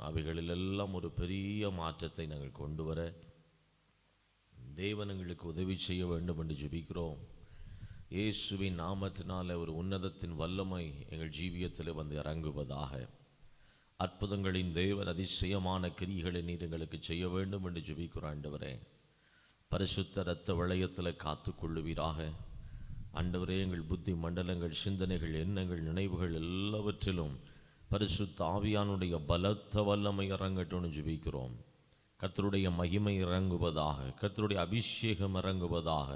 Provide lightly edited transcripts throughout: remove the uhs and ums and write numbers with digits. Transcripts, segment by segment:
அவைகளிலெல்லாம் ஒரு பெரிய மாற்றத்தை நாங்கள் கொண்டு வர தேவன் எங்களுக்கு உதவி செய்ய வேண்டும் என்று ஜெபிக்கிறோம். இயேசுவின் நாமத்தினால ஒரு உன்னதத்தின் வல்லமை எங்கள் ஜீவியத்தில் வந்து இறங்குவதாக. அற்புதங்களின் தேவன் அதிசயமான கிரியைகளை நீர் எங்களுக்கு செய்ய வேண்டும் என்று ஜெபிக்கிறோம். ஆண்டவரே, பரிசுத்த இரத்த வளையத்தில் காத்து கொள்ளுவீராக. ஆண்டவரே, எங்கள் புத்தி மண்டலங்கள், சிந்தனைகள், எண்ணங்கள், நினைவுகள் எல்லாவற்றிலும் பரிசுத்த ஆவியானுடைய பலத்த வல்லமை இறங்கட்டும்னு ஜெபிக்கிறோம். கர்த்தருடைய மகிமை இறங்குவதாக, கர்த்தருடைய அபிஷேகம் இறங்குவதாக,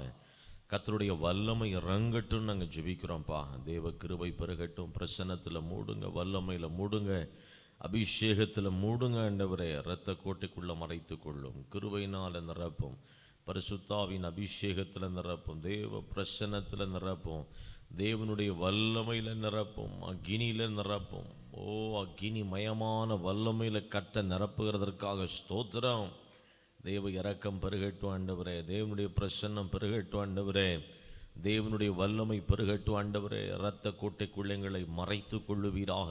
கர்த்தருடைய வல்லமை இறங்கட்டும் நாங்கள் ஜெபிக்கிறோம்ப்பா. தேவ கிருபை பெருகட்டும். பிரசன்னத்தில் மூடுங்க, வல்லமையில் மூடுங்க, அபிஷேகத்தில் மூடுங்க. ஆண்டவரே, இரத்த கோட்டைக்குள்ளே மறைத்து கொள்ளும், கிருபையினால் நிரப்பும், பரிசுத்தாவின் அபிஷேகத்தில் நிரப்பும், தேவ பிரசன்னத்தில் நிரப்பும், தேவனுடைய வல்லமையில் நிரப்பும், அக்கினியில் நிரப்பும். ஓ, அக்கினி மயமான வல்லமையில் கர்த்தர் நிரப்புகிறதற்காக ஸ்தோத்திரம். தேவ இரக்கம் பெருகட்டும் ஆண்டவரே, தேவனுடைய பிரசன்னம் பெருகட்டும் ஆண்டவரே, தேவனுடைய வல்லமை பெருகட்டும் ஆண்டவரே. இரத்த கோட்டைக்குள்ளே எங்களை மறைத்து கொள்ளுவீராக.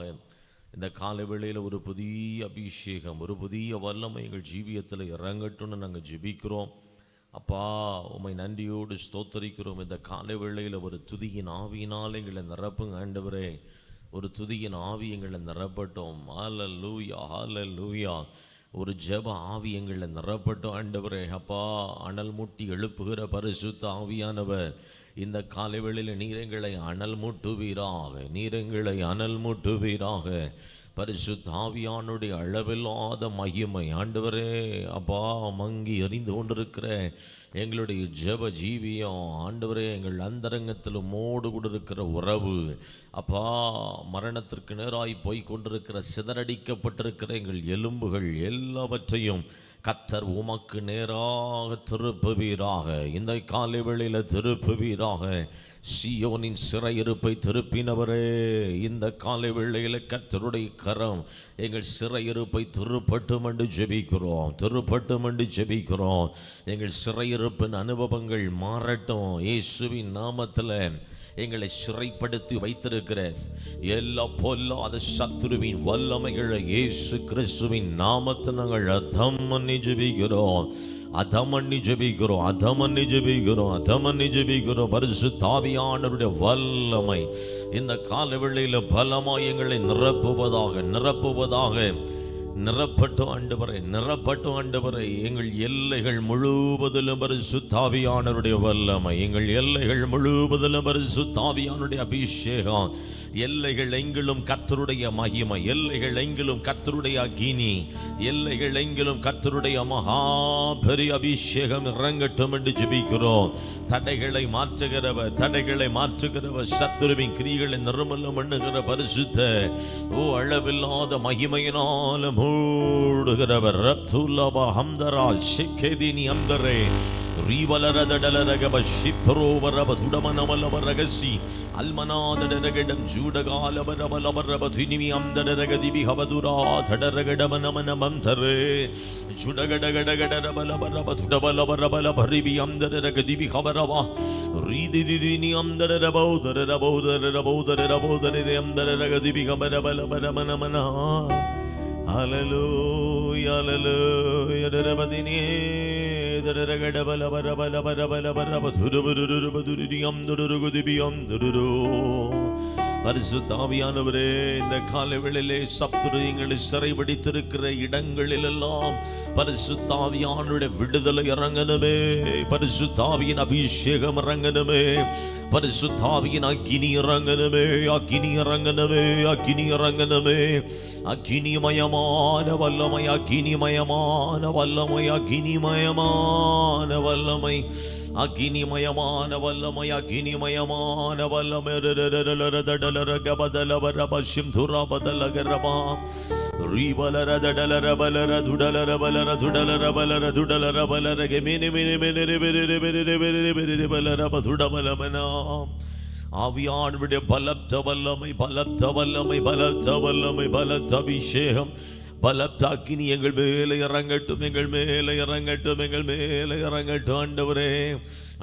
இந்த காலை வேளையில் ஒரு புதிய அபிஷேகம், ஒரு புதிய வல்லமை எங்கள் ஜீவியத்தில் இறங்கட்டும்னு நாங்கள் ஜெபிக்கிறோம். அப்பா, உம்மை நன்றியோடு ஸ்தோத்தரிக்கிறோம். இந்த காலை வேளையில் ஒரு துதியின் ஆவியினால் எங்களை நிரப்புங்க ஆண்டவரே. ஒரு துதியின் ஆவி எங்களை நிரப்பட்டோம். ஹல்லேலூயா, ஹல்லேலூயா. ஒரு ஜெப ஆவி எங்களை நிரப்பட்டோம் ஆண்டவரே. அப்பா, அனல் மூட்டி எழுப்புகிற பரிசுத்த ஆவியானவர் இந்த காலை வேளையில் நீர் எங்களை அனல் மூட்டுவீராக, நீர் எங்களை அனல் மூட்டுவீராக. பரிசுத்த ஆவியானுடைய அளவில்லாத மகிமை ஆண்டவரே, அப்பா, மங்கி எறிந்து கொண்டிருக்கிற எங்களுடைய ஜெப ஜீவியம் ஆண்டவரே, எங்கள் அந்தரங்கத்தில் மோடு கொண்டிருக்கிற உறவு அப்பா, மரணத்திற்கு நேராய் போய் கொண்டிருக்கிற சிதறடிக்கப்பட்டிருக்கிற எங்கள் எலும்புகள் எல்லாவற்றையும் கர்த்தர் உமக்கு நேராக திருப்புவீராக. இந்த காலை வேளையில் திருப்புவீராக. சீயோனின் சிறையிருப்பை திருப்பினவரே, இந்த காலை வேளையில் கர்த்தருடைய கரம் எங்கள் சிறையிருப்பை திருப்பட்டும் என்று ஜெபிக்கிறோம், திருப்பட்டும் என்று ஜெபிக்கிறோம். எங்கள் சிறையிருப்பின் அனுபவங்கள் மாறட்டும் இயேசுவின் நாமத்தில். எங்களை சிறைப்படுத்தி வைத்திருக்கிற எல்லா பொல்லாத சத்துருவின் வல்லமைகளை இயேசு கிறிஸ்துவின் நாமத்தை நாங்கள் அதமன்னி ஜெபிக்கிறோம், அதமன்னி ஜெபிக்கிறோம், அதமன்னி ஜெபிக்கிறோம், அதமன்னி ஜெபிக்கிறோம். பரிசுத்த ஆவியானவருடைய வல்லமை இந்த கால வேளையில் பலமாய் எங்களை நிரப்புவதாக, நிரப்புவதாக. நிரப்பட்டும் ஆண்டவரே, நிரப்பட்டும் ஆண்டவரே. எங்கள் எல்லைகள் முழுவதிலும் பரிசுத்த ஆவியானவருடைய வல்லமை, எங்கள் எல்லைகள் முழுவதிலும் பரிசுத்த ஆவியானவருடைய அபிஷேகம். எல்லைகள் எங்கிலும் கர்த்தருடைய மகிமை, எல்லைகள் எங்கிலும் கர்த்தருடைய அக்கினி, எல்லைகள் எங்கிலும் கர்த்தருடைய மகா பெரிய அபிஷேகம் இறங்கட்டும் என்று ஜெபிக்கிறோம். தடைகளை மாற்றுகிறவர், தடைகளை மாற்றுகிறவர், சத்துருவின் கிரியைகளை நிர்மூலம் பண்ணுகிற பரிசுத்த ஓ அளவில்லாத மகிமையினால மூடுகிறவர். ரத்துலப ஹம்தரா ஷிக்கேதினி அம்தரே ரீவலரதடலரகப ஷிப்ரோவரப துடமனமலவரகசி அல்மனாதடரகடம் ஜூடகாலபரபலபரப துனிமி அம்தடரகதிபி ஹவதுரா தடரகடமனமனமம்தரே ஜுடகடகடகடரபலபரப துடபலபரபலபரிபி அம்தடரகதிபி ஹவரவா ரீதிதிதினி அம்தடரபௌதரபௌதரபௌதரபௌதரபௌதரே அம்தடரகதிபி ஹவரபலபரமனமனா. ஹல்லேலூயா, ஹல்லேலூயா. தரபதினே பரிசுத்த ஆவியானவரே, இந்த காலை வேளையிலே சத்துரு எங்களை சிறைபிடித்திருக்கிற இடங்களிலெல்லாம் பரிசுத்த ஆவியானுடைய விடுதலை இறங்கணுமே, பரிசுத்த ஆவியின் அபிஷேகம் இறங்கணுமே, பரிசுத்த ஆவியின் அக்கினி இறங்கணுமே, அக்கினி இறங்கணுமே, அக்கினி இறங்கணுமே. அக்கினிமயமான வல்லமை, அக்கினிமயமான வல்லமை, அக்கினிமயமான வல்லமை, அக்கினிமயமான வல்லமை, அக்கினிமயமான வல்லமை. ரகபதலவரபஷிம் துரபதலகரபா ரீபலரதடலரபலர துடலரபலர துடலரபலர துடலரபலரக மினி மினி மினி பலரபதுடபலமனா. ஆவியானவருடைய பலத்த வல்லமை, பலத்த வல்லமை, பலத்த வல்லமை, பலத்த அபிஷேகம், பலத்த அக்கினி எங்கள் மேலே இறங்கட்டும், எங்கள் மேலே இறங்கட்டும், எங்கள் மேலே இறங்கட்டும் ஆண்டவரே.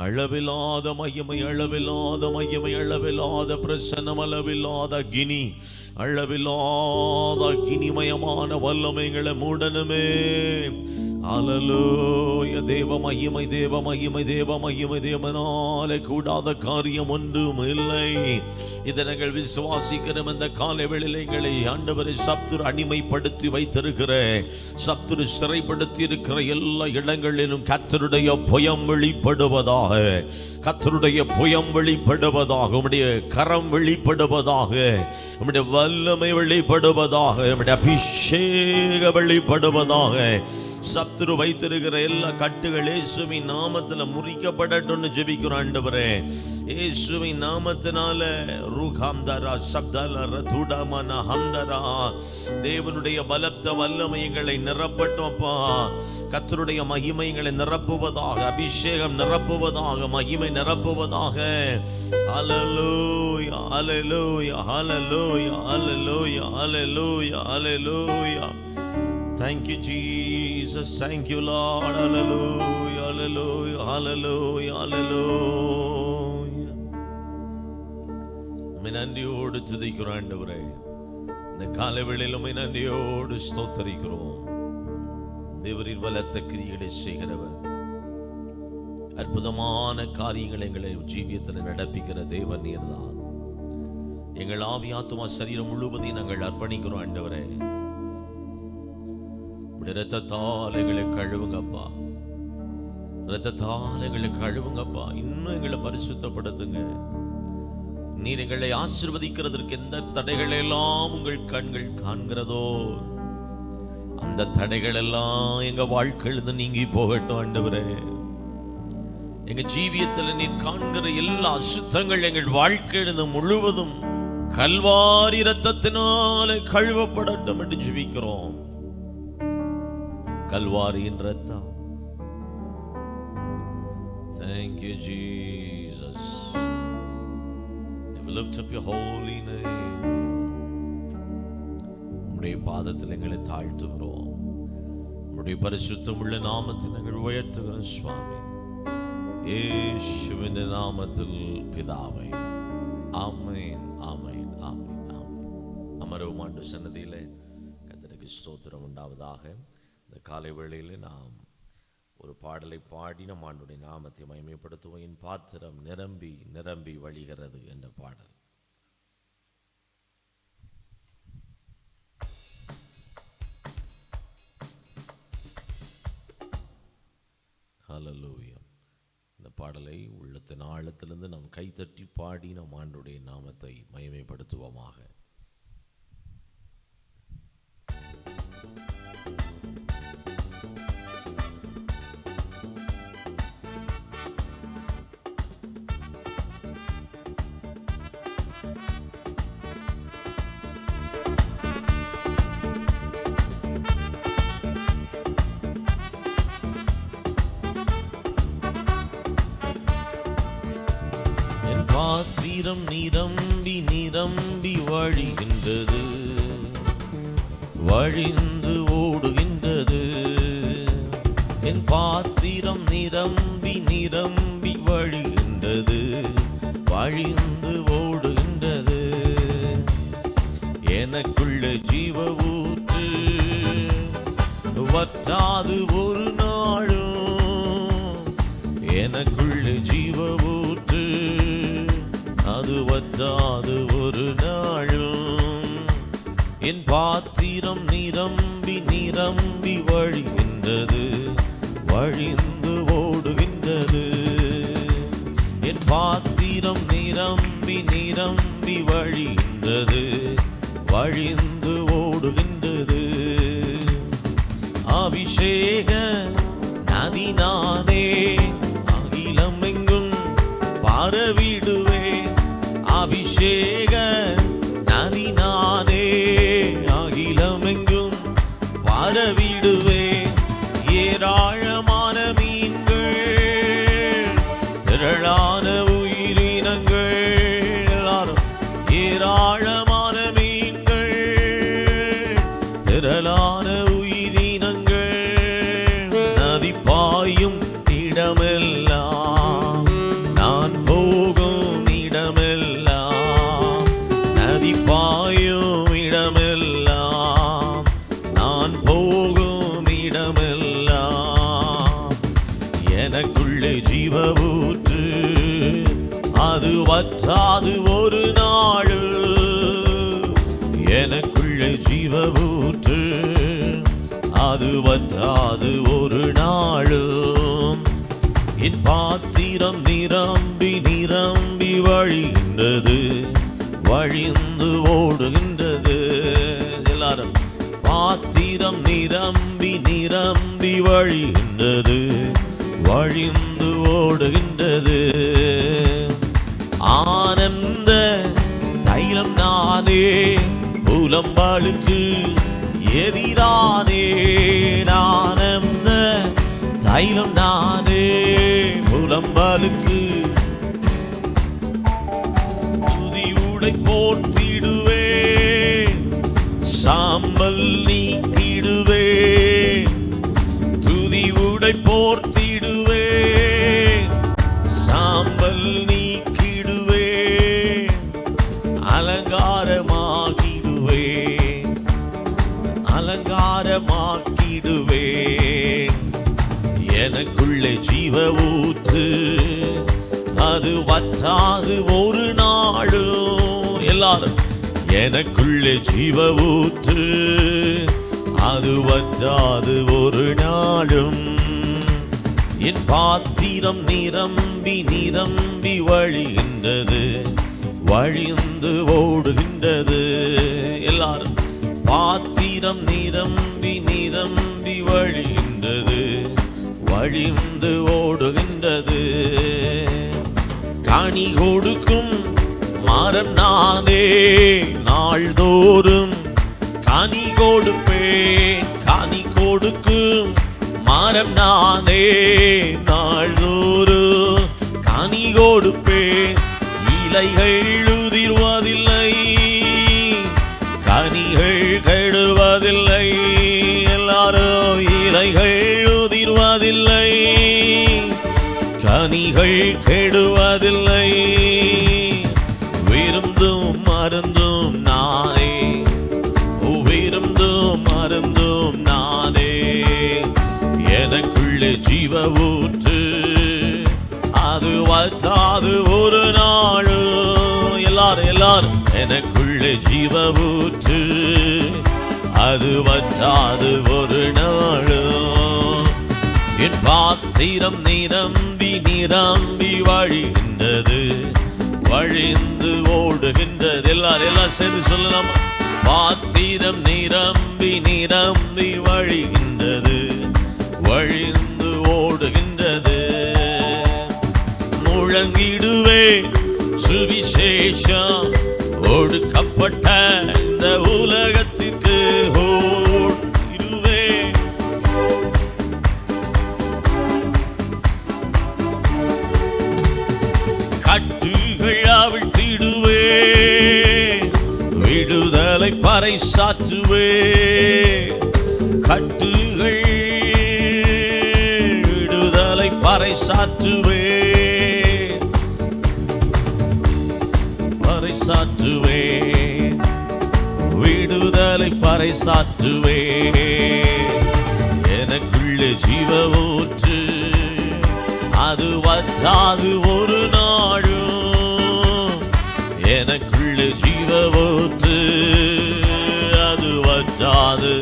அளவில்லாத மகிமை, அளவில்லாத மகிமை, அளவில்லாத பிரசன்னம், அளவில்லாத அக்கினி, அளவில்லாத அக்கினிமயமான வல்லமைகளை மூடனுமே. அல்லேலூயா. தேவ மகிமை, தேவ மகிமை, தேவ மகிமை. தேவனாலே கூடாத காரியம் ஒன்றும் இல்லை. இதை நாங்கள் விசுவாசிக்கிறோம். இந்த காலை வேளையிலே எங்களை ஆண்டவரை சத்துரு அடிமைப்படுத்தி வைத்திருக்கிற, சத்துரு சிறைப்படுத்தி இருக்கிற எல்லா இடங்களிலும் கர்த்தருடைய புயம் வெளிப்படுவதாக, கர்த்தருடைய புயம் வெளிப்படுவதாக, உம்முடைய கரம் வெளிப்படுவதாக, உம்முடைய வல்லமை வெளிப்படுவதாக, உம்முடைய அபிஷேக வெளிப்படுவதாக. சத்துரு வைத்திருக்கிற எல்லா கட்டுகள் இயேசுவின் நாமத்துல முறிக்கப்படட்டும்னு ஜெபிக்கிறோம் ஆண்டவரே. இயேசுவின் நாமத்தினால ரூகாம்தரா சப்தலர துடமன ஹம்தரா. தேவனுடைய பலத்த வல்லமைகளை நிரப்பட்டோம்ப்பா. கர்த்தருடைய மகிமைகளை நிரப்புவதாக, அபிஷேகம் நிரப்புவதாக, மகிமை நிரப்புவதாக. ஹல்லேலூயா, ஹல்லேலூயா, ஹல்லேலூயா, ஹல்லேலூயா, ஹல்லேலூயா, ஹல்லேலூயா. Thank you, Jesus. Thank you, Lord. Hallelujah, hallelujah, hallelujah, hallelujah. நன்றியோடு துதிக்கிறோம் ஆண்டவரே. இந்த காலை வேளையிலும் நன்றியோடு ஸ்தோத்தரிக்கிறோம். தேவரீர் பலத்த கிரியைகளை செய்கிறவர், அற்புதமான காரியங்களை எங்களை ஜீவியத்தில் நடப்பிக்கிற தேவன் நீர்தான். எங்கள் ஆவி ஆத்துமா சரீரம் முழுவதையும் நாங்கள் அர்ப்பணிக்கிறோம் ஆண்டவரே. இரத்தத்தால் எங்களை கழுவுங்கப்பா, இரத்தத்தால் எங்களை கழுவுங்கப்பா. இன்னும் எங்களை பரிசுத்தப்படுத்துங்க. நீர் எங்களை ஆசீர்வதிக்கிறதற்கு எந்த தடைகள் எல்லாம் உங்கள் கண்கள் காண்கிறதோ அந்த தடைகள் எல்லாம் எங்க வாழ்க்கையிலிருந்து நீங்கி போகட்டும் ஆண்டவரே. எங்க ஜீவியத்தில் நீர் காண்கிற எல்லா அசுத்தங்கள் எங்கள் வாழ்க்கையிலிருந்து முழுவதும் கல்வாரி இரத்தத்தினாலே கழுவப்படட்டும் என்று ஜெபிக்கிறோம். கல்வாரியின் ரத்தம். Thank you, Jesus. We lift up your holy name. உம்முடைய பாதத்தில் எங்களை தாழ்த்துகிறோம். உம்முடைய பரிசுத்தமுள்ள நாமத்தில் நாங்கள் உயர்த்துகிறோம் சுவாமி. இயேசுவின் நாமத்தில் பிதாவே. ஆமென், ஆமென், ஆமென், ஆமென். அமரவும் ஆண்டு சன்னதியிலே கர்த்தருக்கு ஸ்தோத்திரம் உண்டாவதாக. இந்த காலை வேளையில் நாம் ஒரு பாடலை பாடி நம் ஆண்டுடைய நாமத்தை மகிமைப்படுத்துவோம். என் பாத்திரம் நிரம்பி நிரம்பி வழிகிறது என்ற பாடல். ஹல்லேலூயா. இந்த பாடலை உள்ளத்தின் ஆழத்திலிருந்து நாம் கைத்தட்டி பாடி நம் ஆண்டுடைய நாமத்தை மகிமைப்படுத்துவோமாக. பாத்திரம் நிரம்பி நிரம்பி வழிகின்றது, வழிந்து ஓடுகின்றது. என் பாத்திரம் நிரம்பி நிரம்பி வழிகின்றது, வழிந்து ஓடுகின்றது. எனக்குள்ள ஜீவ ஊற்று வற்றாது ஒரு நாளும். எனக்குள்ள ஜீவ ஊற்று அது வற்றாது ஒரு நாளும். என் பாத்திரம் நிரம்பி நிரம்பி வழிகின்றது, வழிந்து ஓடுகின்றது. என் பாத்திரம் நிரம்பி நிரம்பி வழிகின்றது, வழிந்து ஓடுகின்றது. அபிஷேக நதி நானே, அகிலம் எங்கும் பரவிடுவேன். அபிஷேக நதி நானே, அகிலம் எங்கும் பரவிடுவேன். ஏராளமான மீன்கள், திரளான உயிரினங்கள், எல்லாரும் ஏராளமான மீன்கள், திரளான உயிரினங்கள், நதி பாயும் இடமெல்லாம் இடமெல்லாம் எனக்குள்ளே ஜீவ ஊற்று, அது வற்றாது ஒரு நாள். எனக்குள்ளே ஜீவ ஊற்று, அது வற்றாது ஒரு நாளும். என் பாத்திரம் நிரம்பி நிரம்பி வழிகின்றது, வழிந்து ஓடுகின்றது. எல்லாரும் பாத்திரம் நிரம்பி நிரம்பி வழிகின்றது, வழிந்து ஓடுகின்றது. ஆனந்த தைலம் நானே, புலம்பலுக்கு எதிரானே. ஆனந்த தைலம் நானே, புலம்பலுக்கு துதி உடை போர்த்திடுவேன், சாம்பல் நீக்கிடுவேன். துதி உடை போர்த்திடுவேன், சாம்பல் நீக்கிடுவேன். அலங்காரமாகிடுவேன், அலங்காரமாக்கிடுவேன். எனக்குள்ளே ஜீவ ஊற்று, அது வற்றாது ஒரு நாளும். எல்லாரும் எனக்குள்ளே ஜீவ ஊற்று, அது வற்றாது ஒரு நாளும். என் பாத்திரம் நிரம்பி நிரம்பி வழிகின்றது, வழிந்து ஓடுகின்றது. எல்லாரும் பாத்திரம் நிரம்பி நிரம்பி வழிகின்றது, வழிந்து ஓடுகின்றது. கனி கொடுக்கும் மரம் நானே, நாள்தோறும் கனி கொடுப்பேன். கனி கொடுக்கும் மரம் நானே, நாள்தோறும் கனி கொடுப்பேன். இலைகள் உதிர்வதில்லை, கனிகள் கெடுவதில்லை. எல்லாரும் இலைகள் உதிர்வதில்லை, கனிகள் கெடுவதில்லை. விருந்தும் மருந்தும் நானே, விருந்தும் மருந்தும் நானே. எனக்குள்ளே ஜீவ ஊற்று, அது வற்றாது ஒரு நாள். எல்லாரும் எல்லாரும் எனக்குள்ளே ஜீவ ஊற்று, அது வற்றாது ஒரு நாள். என் பாத்திரம் நிரம்பி நிரம்பி வழிகின்றது, வழிந்து ஓடுகின்றது. எல்லாரும் சேர்ந்து சொல்லலாம். பாத்திரம் நிரம்பி நிரம்பி வழிகின்றது, வழிந்து ஓடுகின்றது. முழங்கிடுவே சுவிசேஷம், ஒடுக்கப்பட்ட இந்த உலகத்திற்கு ஓடுவே. கட்டுகள் அவிழ்த்திடுவே, விடுதலை பறைசாற்றுவே. கட்டுகள் விடுதலை பறைசாற்றுவே, பறைசாற்றுவே. விடுதலை பறைசாற்றுவே. எனக்குள்ளே ஜீவ ஊற்று, அது வற்றாது ஒரு நாளும். எனக்குள்ளே ஜீவ ஊற்று, அது வற்றாது.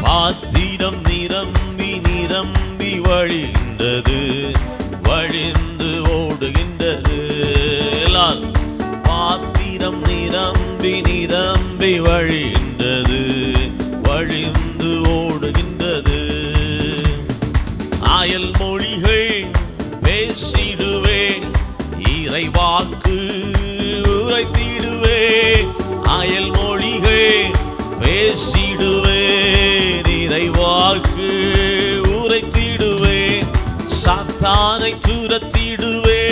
பாத்திரம் நிரம்பி நிரம்பி வழிகின்றது, வழிந்து ஓடுகின்றது. எல்லாம் பாத்திரம் நிரம்பி நிரம்பி வழிகின்றது, வழிந்து ஓடுகின்றது. ஆயல் மொழிகள் பேசிடுவே, இறைவாக்கு உரைத்திடுவே. ஆயல் மொழிகள் பேசிடுவே, இறைவாக்கு உரைத்திடுவே. சாத்தானை துரத்திடுவே,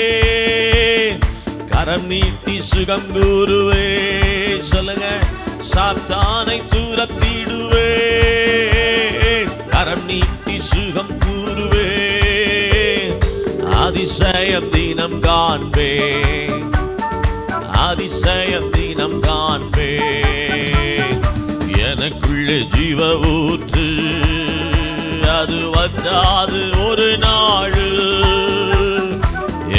கரம் நீட்டி சுகம் கூறுவே. சொல்லுங்க. சாத்தானை துரத்திடுவே, கரம் நீட்டி சுகம் கூறுவே. அதிசயம் தினம் காண்பே, அதிசயம் தினம் காண்பே. எனக்குள்ளே ஜீவ ஊற்று, அது வற்றாது ஒரு நாள்.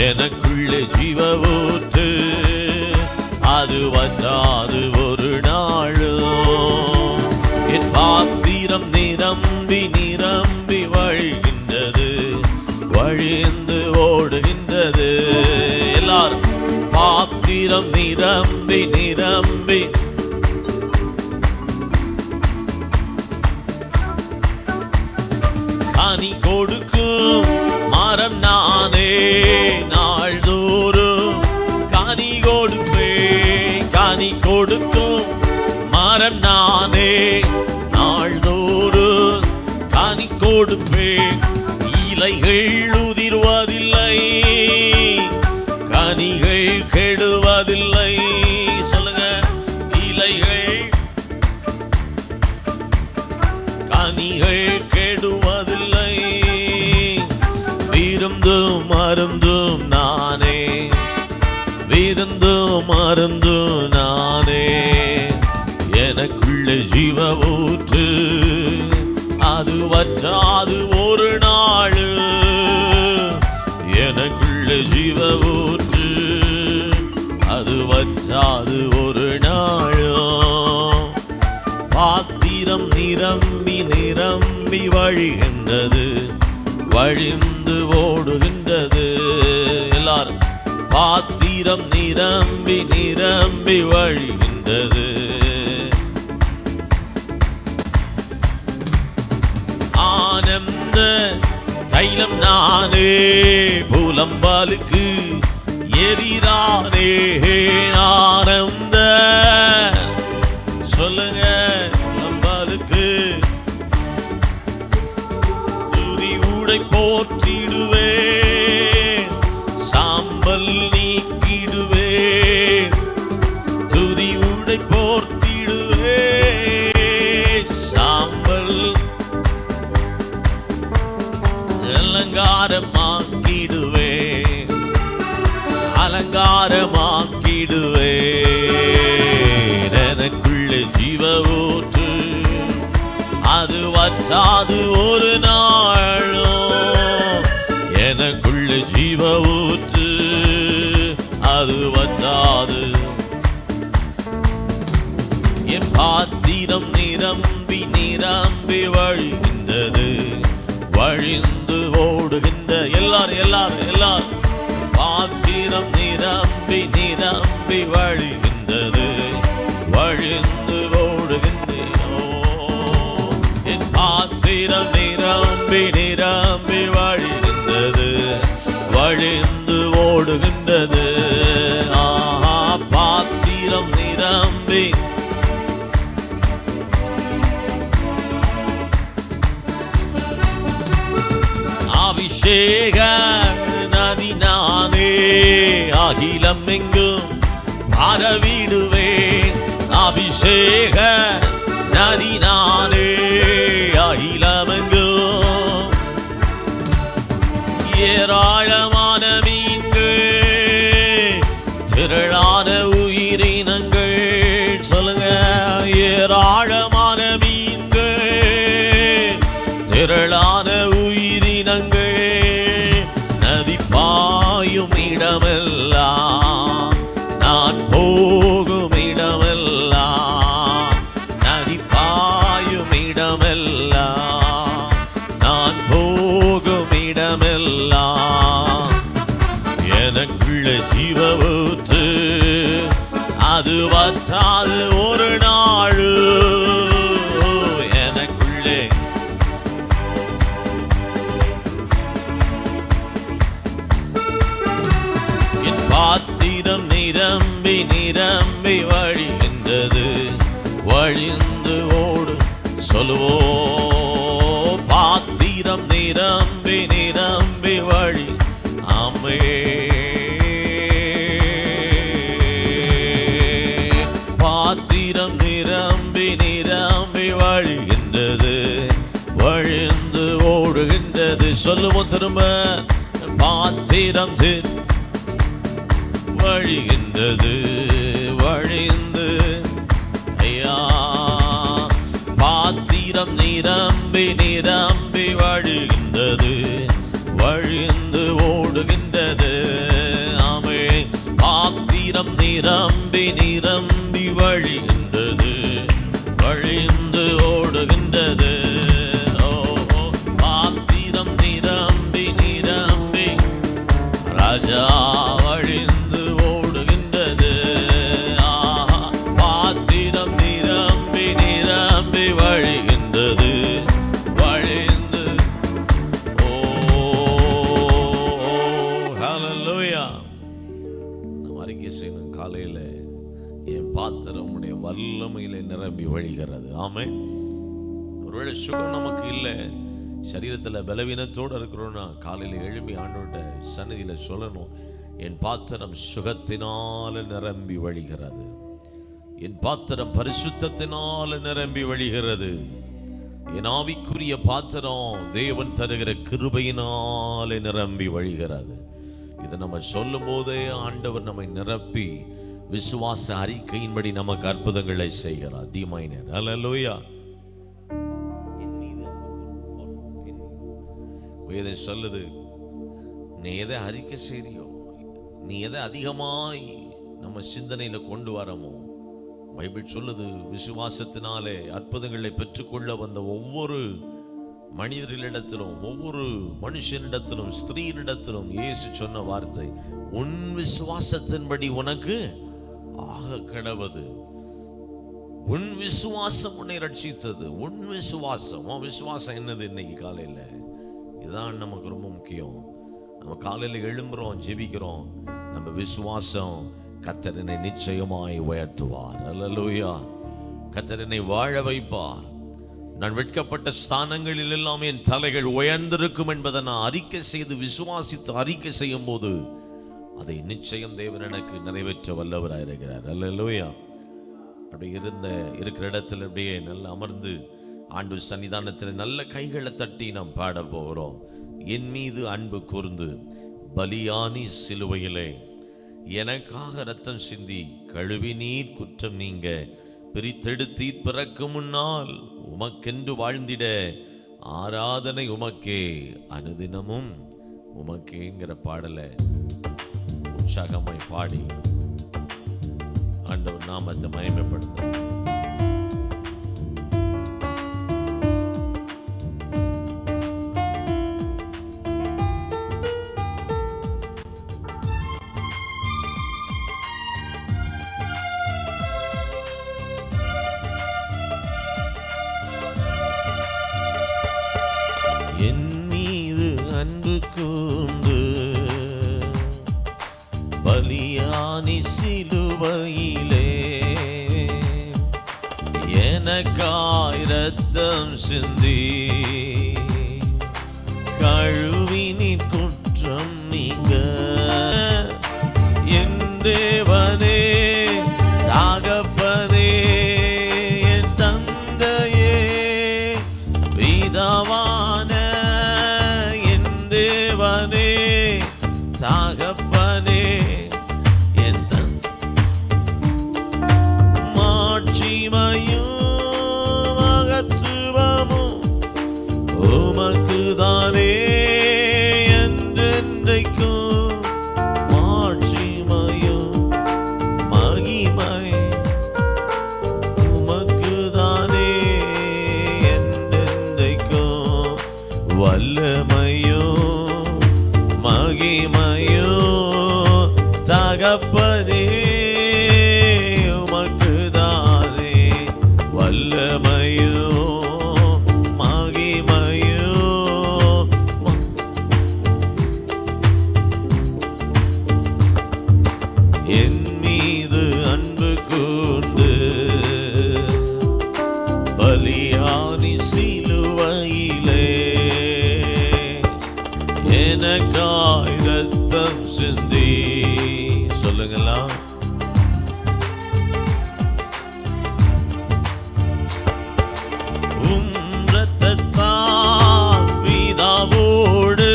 எனக்குள்ளே ஜீவ ஊற்று, அது வற்றாது ஒரு நாள். என் பாத்திரம் நிரம்பி நிரம்பி வழிகின்றது, வழிந்து ஓடுகின்றது. எல்லாரும் பாத்திரம் நிரம்பி நிரம்பி கனி கொடுக்கும் மரம் நானே, நாள்தோறும் கனி கொடுப்பேன். கனி கொடுக்கும் மரம் நானே, நாள்தோறும் கனி கொடுப்பேன். இலைகள் உதிர்வதில்லை, கனிகள் கெடுவதில்லை. சொல்லுங்க, இலைகள் கனிகள் கெடுவதில்லை. விருந்தும் மருந்தும் நானே, விருந்தும் மருந்தும் நானே. எனக்குள்ளே ஜீவ ஊற்று, அது வற்றாது ஒரு நாள். எனக்குள்ளே ஜீவ ஊற்று, அது வற்றாது ஒரு நாள். பாத்திரம் நிரம்பி நிரம்பி வழிகின்றது, வழிந்து ஓடுகின்றது. எல்லாரும் பாத்திரம் நிரம்பி நிரம்பி வழிகின்றது. ஆனந்த தைலம் நானே, புலம்பாலுக்கு எரிரானே. ஆனந்த சொல்லுங்க, புலம்பாலுக்கு துதி ஊடை போற்றிடுவேன், சாம்பல் நீக்கிடுவேன். துதி ஊடை போற்றிடுவேன், சாம்பல் அலங்காரமாக்கிடுவேன், அலங்காரமாக்கிடுவேன். எனக்குள்ளே ஜீவ ஊற்று, அது வற்றாது ஒரு நாளோ. எனக்குள்ளே ஜீவ ஊற்று, அது வற்றாது. என் பாத்திரம் நிரம்பி நிரம்பி வழிகின்றது, வழிந்து ஓடுகின்ற. எல்லாரும் எல்லாரும் எல்லாரும் பாத்திரம் நிரம்பி நிரம்பி வழிகின்றது, வழிந்து ஓடுகின்றோ. என் பாத்திரம் நிரம்பி நிரம்பி வழிகின்றது, வழிந்து ஓடுகின்றது. ஆஹா, பாத்திரம் நிரம்பி அபிஷேக நதி நானே, அகிலம் எங்கும் பரவிடுவேன். அபிஷேக நதி நானே, அகிலம் எங்கும். ஏராளமான மீன்கள், திரளான உயிரினங்கள். சொல்லுங்க, ஏராளமான மீன்கள், திரளான உயிரினங்கள். நதி பாயும் இடமெல்லாம், நான் போகும் இடமெல்லாம். நதி பாயும் இடமெல்லாம், நான் போகும் இடமெல்லாம். எனக்குள்ள ஜீவ ஊற்று, அது வற்றாது ஒரு நாள். எனக்குள்ளே என் பாத்திரம் நிரம்பி நிரம்பி வழிகின்றது, வழிந்து ஓடு. சொல்லுவோ, பாத்திரம் நிரம்பி நிரம்பி வழி. ஆமே, பாத்திரம் நிரம்பி நிரம்பி வழிகின்றது, வழிந்து ஓடுகின்றது. சொல்லுவோம் திரும்ப, பாத்திரம் வழிகின்றது, வழிந்து. ஐயா, பாத்திரம் நிரம்பி நிரம்பி வழிகின்றது, வழிந்து ஓடுகின்றது. ஆமென். பாத்திரம் நிரம்பி நிரம்பி வழிகின்றது, வழிந்து ஓடுகின்றது. பாத்திரம் நிரம்பி நிரம்பி ராஜா வழிந்து ஓடுகின்றது. பாத்திரம் நிரம்பி நிரம்பி வழிகின்றது, வழிந்து. ஹல்லேலூயா. நாம் அறிக்கை செய்யணும், காலையில என் பாத்திரம் உடைய வல்லமையிலே நிரம்பி வழிகிறது. ஆமென். ஒருவேளை சுகம் நமக்கு இல்லை, சரீரத்தில் பலவீனத்தோடு இருக்கிறோன்னா காலையில் எழும்பி ஆண்டவர்கிட்ட சன்னதியில் சொல்லணும், என் பாத்திரம் சுகத்தினால நிரம்பி வழிகிறது, என் பாத்திரம் பரிசுத்தத்தினால நிரம்பி வழிகிறது, என் ஆவிக்குரிய பாத்திரம் தேவன் தருகிற கிருபையினாலே நிரம்பி வழிகிறது. இதை நம்ம சொல்லும் போதே ஆண்டவர் நம்மை நிரப்பி விசுவாச அறிக்கையின்படி நமக்கு அற்புதங்களை செய்கிறார். தீமையினர் அல்லேலூயா. வேதம் சொல்லுது, நீ எதை அறிக்கை செய்தியோ, நீ எதை அதிகமாய் நம்ம சிந்தனையில கொண்டு வரமோ, பைபிள் சொல்லுது, விசுவாசத்தினாலே அற்புதங்களை பெற்றுக்கொள்ள வந்த ஒவ்வொரு மனிதர்களிடத்திலும், ஒவ்வொரு மனுஷனிடத்திலும், ஸ்திரீனிடத்திலும் இயேசு சொன்ன வார்த்தை, உன் விசுவாசத்தின்படி உனக்கு ஆக கடவது. உன் விசுவாசம் உன்னை ரட்சித்தது. உன் விசுவாசம், உன் விசுவாசம் என்னது? இன்னைக்கு காலையில இதுதான் நமக்கு ரொம்ப முக்கியம். நம்ம காலையில் எழும்புறோம், ஜெபிக்கிறோம், நம்ம விசுவாசம் கர்த்தர் என்னை நிச்சயமாய் உயர்த்துவார். அல்லேலூயா. கர்த்தர் என்னை வாழ வைப்பார். நான் வெட்கப்பட்ட ஸ்தானங்களில் எல்லாம் என் தலைகள் உயர்ந்திருக்கும் என்பதை நான் அறிக்கை செய்து விசுவாசித்து அறிக்கை செய்யும் போது அதை நிச்சயம் தேவன் எனக்கு நிறைவேற்ற வல்லவராக இருக்கிறார். அல்லேலூயா. அப்படி இருக்கிற இடத்துல அப்படியே நல்லா அமர்ந்து ஆண்டவர் சன்னிதானத்தில் நல்ல கைகளை தட்டி நாம் பாட போகிறோம். என் மீது அன்பு கூர்ந்து பலியானி சிலுவையிலே எனக்காக ரத்தம் சிந்தி கழுவி நீர் குற்றம் நீங்க பிரித்தெடுத்தீர் பிறக்கும் முன்னால் உமக்கென்று வாழ்ந்திட ஆராதனை உமக்கே அனுதினமும் உமக்கேங்கிற பாடலை உற்சாகமாய் பாடி ஆண்டவர் நாமத்தை மகிமைப்படுத்த. என் மீது அன்பு கூர்ந்து பலியானி சிலுவையிலே எனக்காய் இரத்தம் சிந்தி கழுவி நீர் குற்றம் நீங்க என் தேவனே தகப்பனே என் தந்தையே பிதாவான என் தேவனே தகப்பனே என் மாட்சிமையும் மகத்துவமும் உமக்குதானே என்றென்றைக்கும் மாட்சிமையும் மகிமை உமக்குதானே என்றென்றைக்கும் வல்லமையும் மகிமையும் தகப்பனே உமக்குதானே வல்லமையும் என் மீது அன்பு கூர்ந்து பலியானி சிலுவையிலே எனக்காய் இரத்தம் சிந்தி. சொல்லுங்களா? உம் இரத்தத்தால் பிதாவோடு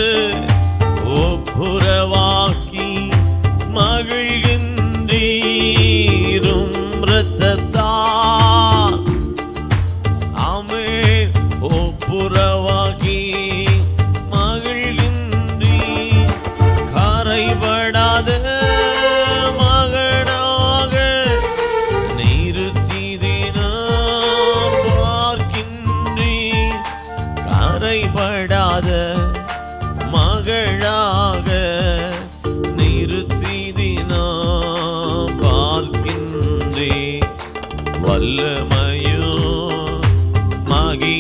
ஒப்புரவாக்கி மகிழ்கின்றீரும் இரத்தத்தால் ஆமென் ஒப்புரவாகி மகிழ்கின்றி கரைபடாத மகனாக நிறுத்தி தினம் பார்க்கின்றி கரைபடாத மகளாக நிறுத்தி தினம் பார்க்கின்றே வல்லமையோ மகி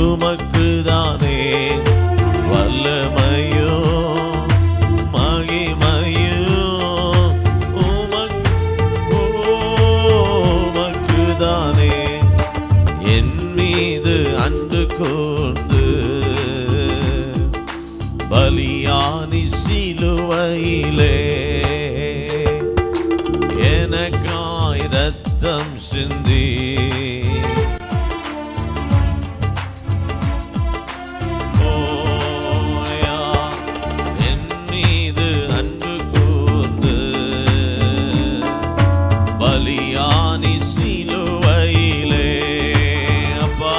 உமக்குதானே வல்லமையோ மகிமையோ உமக்குதானே என் மீது அன்பு கூர்ந்து பலியானி சிலுவையிலே எனக்காய் இரத்தம் சிந்தி என் மீது அன்பு கூர்ந்து பலியானி சிலுவையிலே அப்பா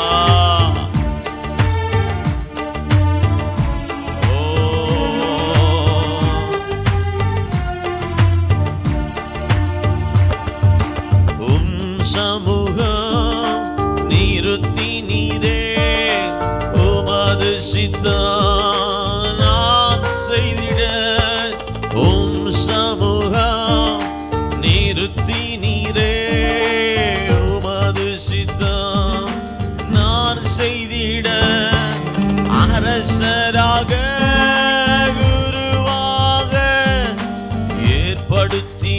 சமூகம் நிறுத்தி நீரே உமது சித்தம் நான் செய்திட சமூகம் நிறுத்தி நீரே உமது சித்தம் நான் செய்திட அரசராக குருவாக ஏற்படுத்தி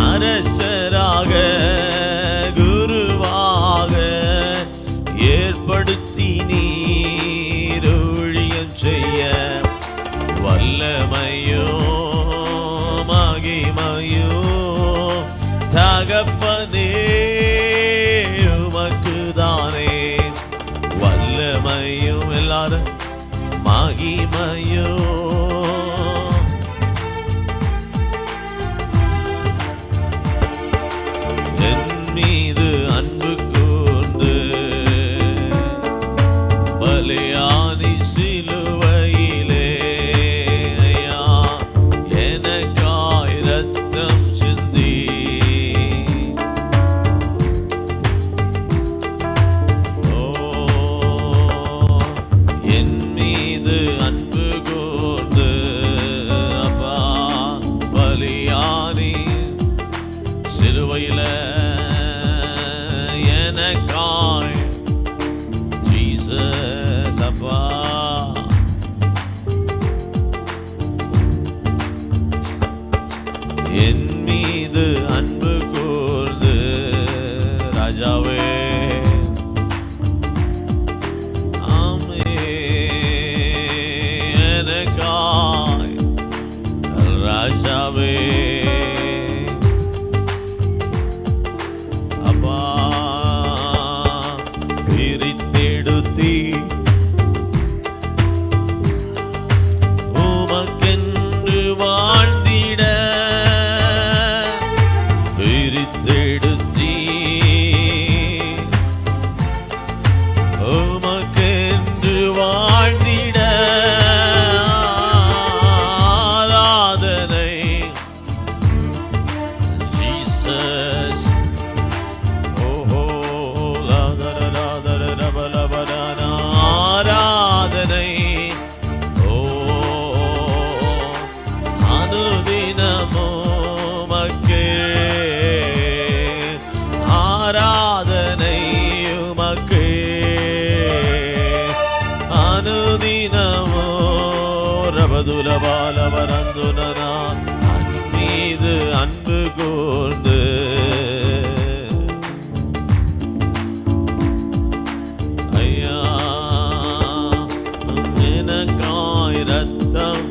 அரசராக குருவாக ஏற்படுத்தி நீர் ஊழியம் செய்ய வல்லமையோ மகிமையோ தகப்பனே உமக்குதானே வல்லமையும் எல்லாரும் மகிமையோ மீது அன்பு கூர்ந்து பலியானி சிலுவையிலே எனக்காய் இரத்தம் சிந்தி என் மீது அன்பு கூர்ந்து அப்பா பலியானி சிலுவையில எனக்காய் ஜீசஸ் அப்பா என் மீது அன்பு கூர்ந்து ராஜாவே ஆமே எனக்காய் ராஜாவே உமக்கென்று வாழ்ந்திட பிரித்தெடுத்தி உமக்கென்று வாழ்ந்திட ஆராதனை ஜீசஸ் ஆராதனை அனுதினமோ மக்கே ஆராதனை உமக்கே அனுதினமோ ரபதுலபாலவரந்துனா மீது அன்பு கூர்ந்து ரத்தம்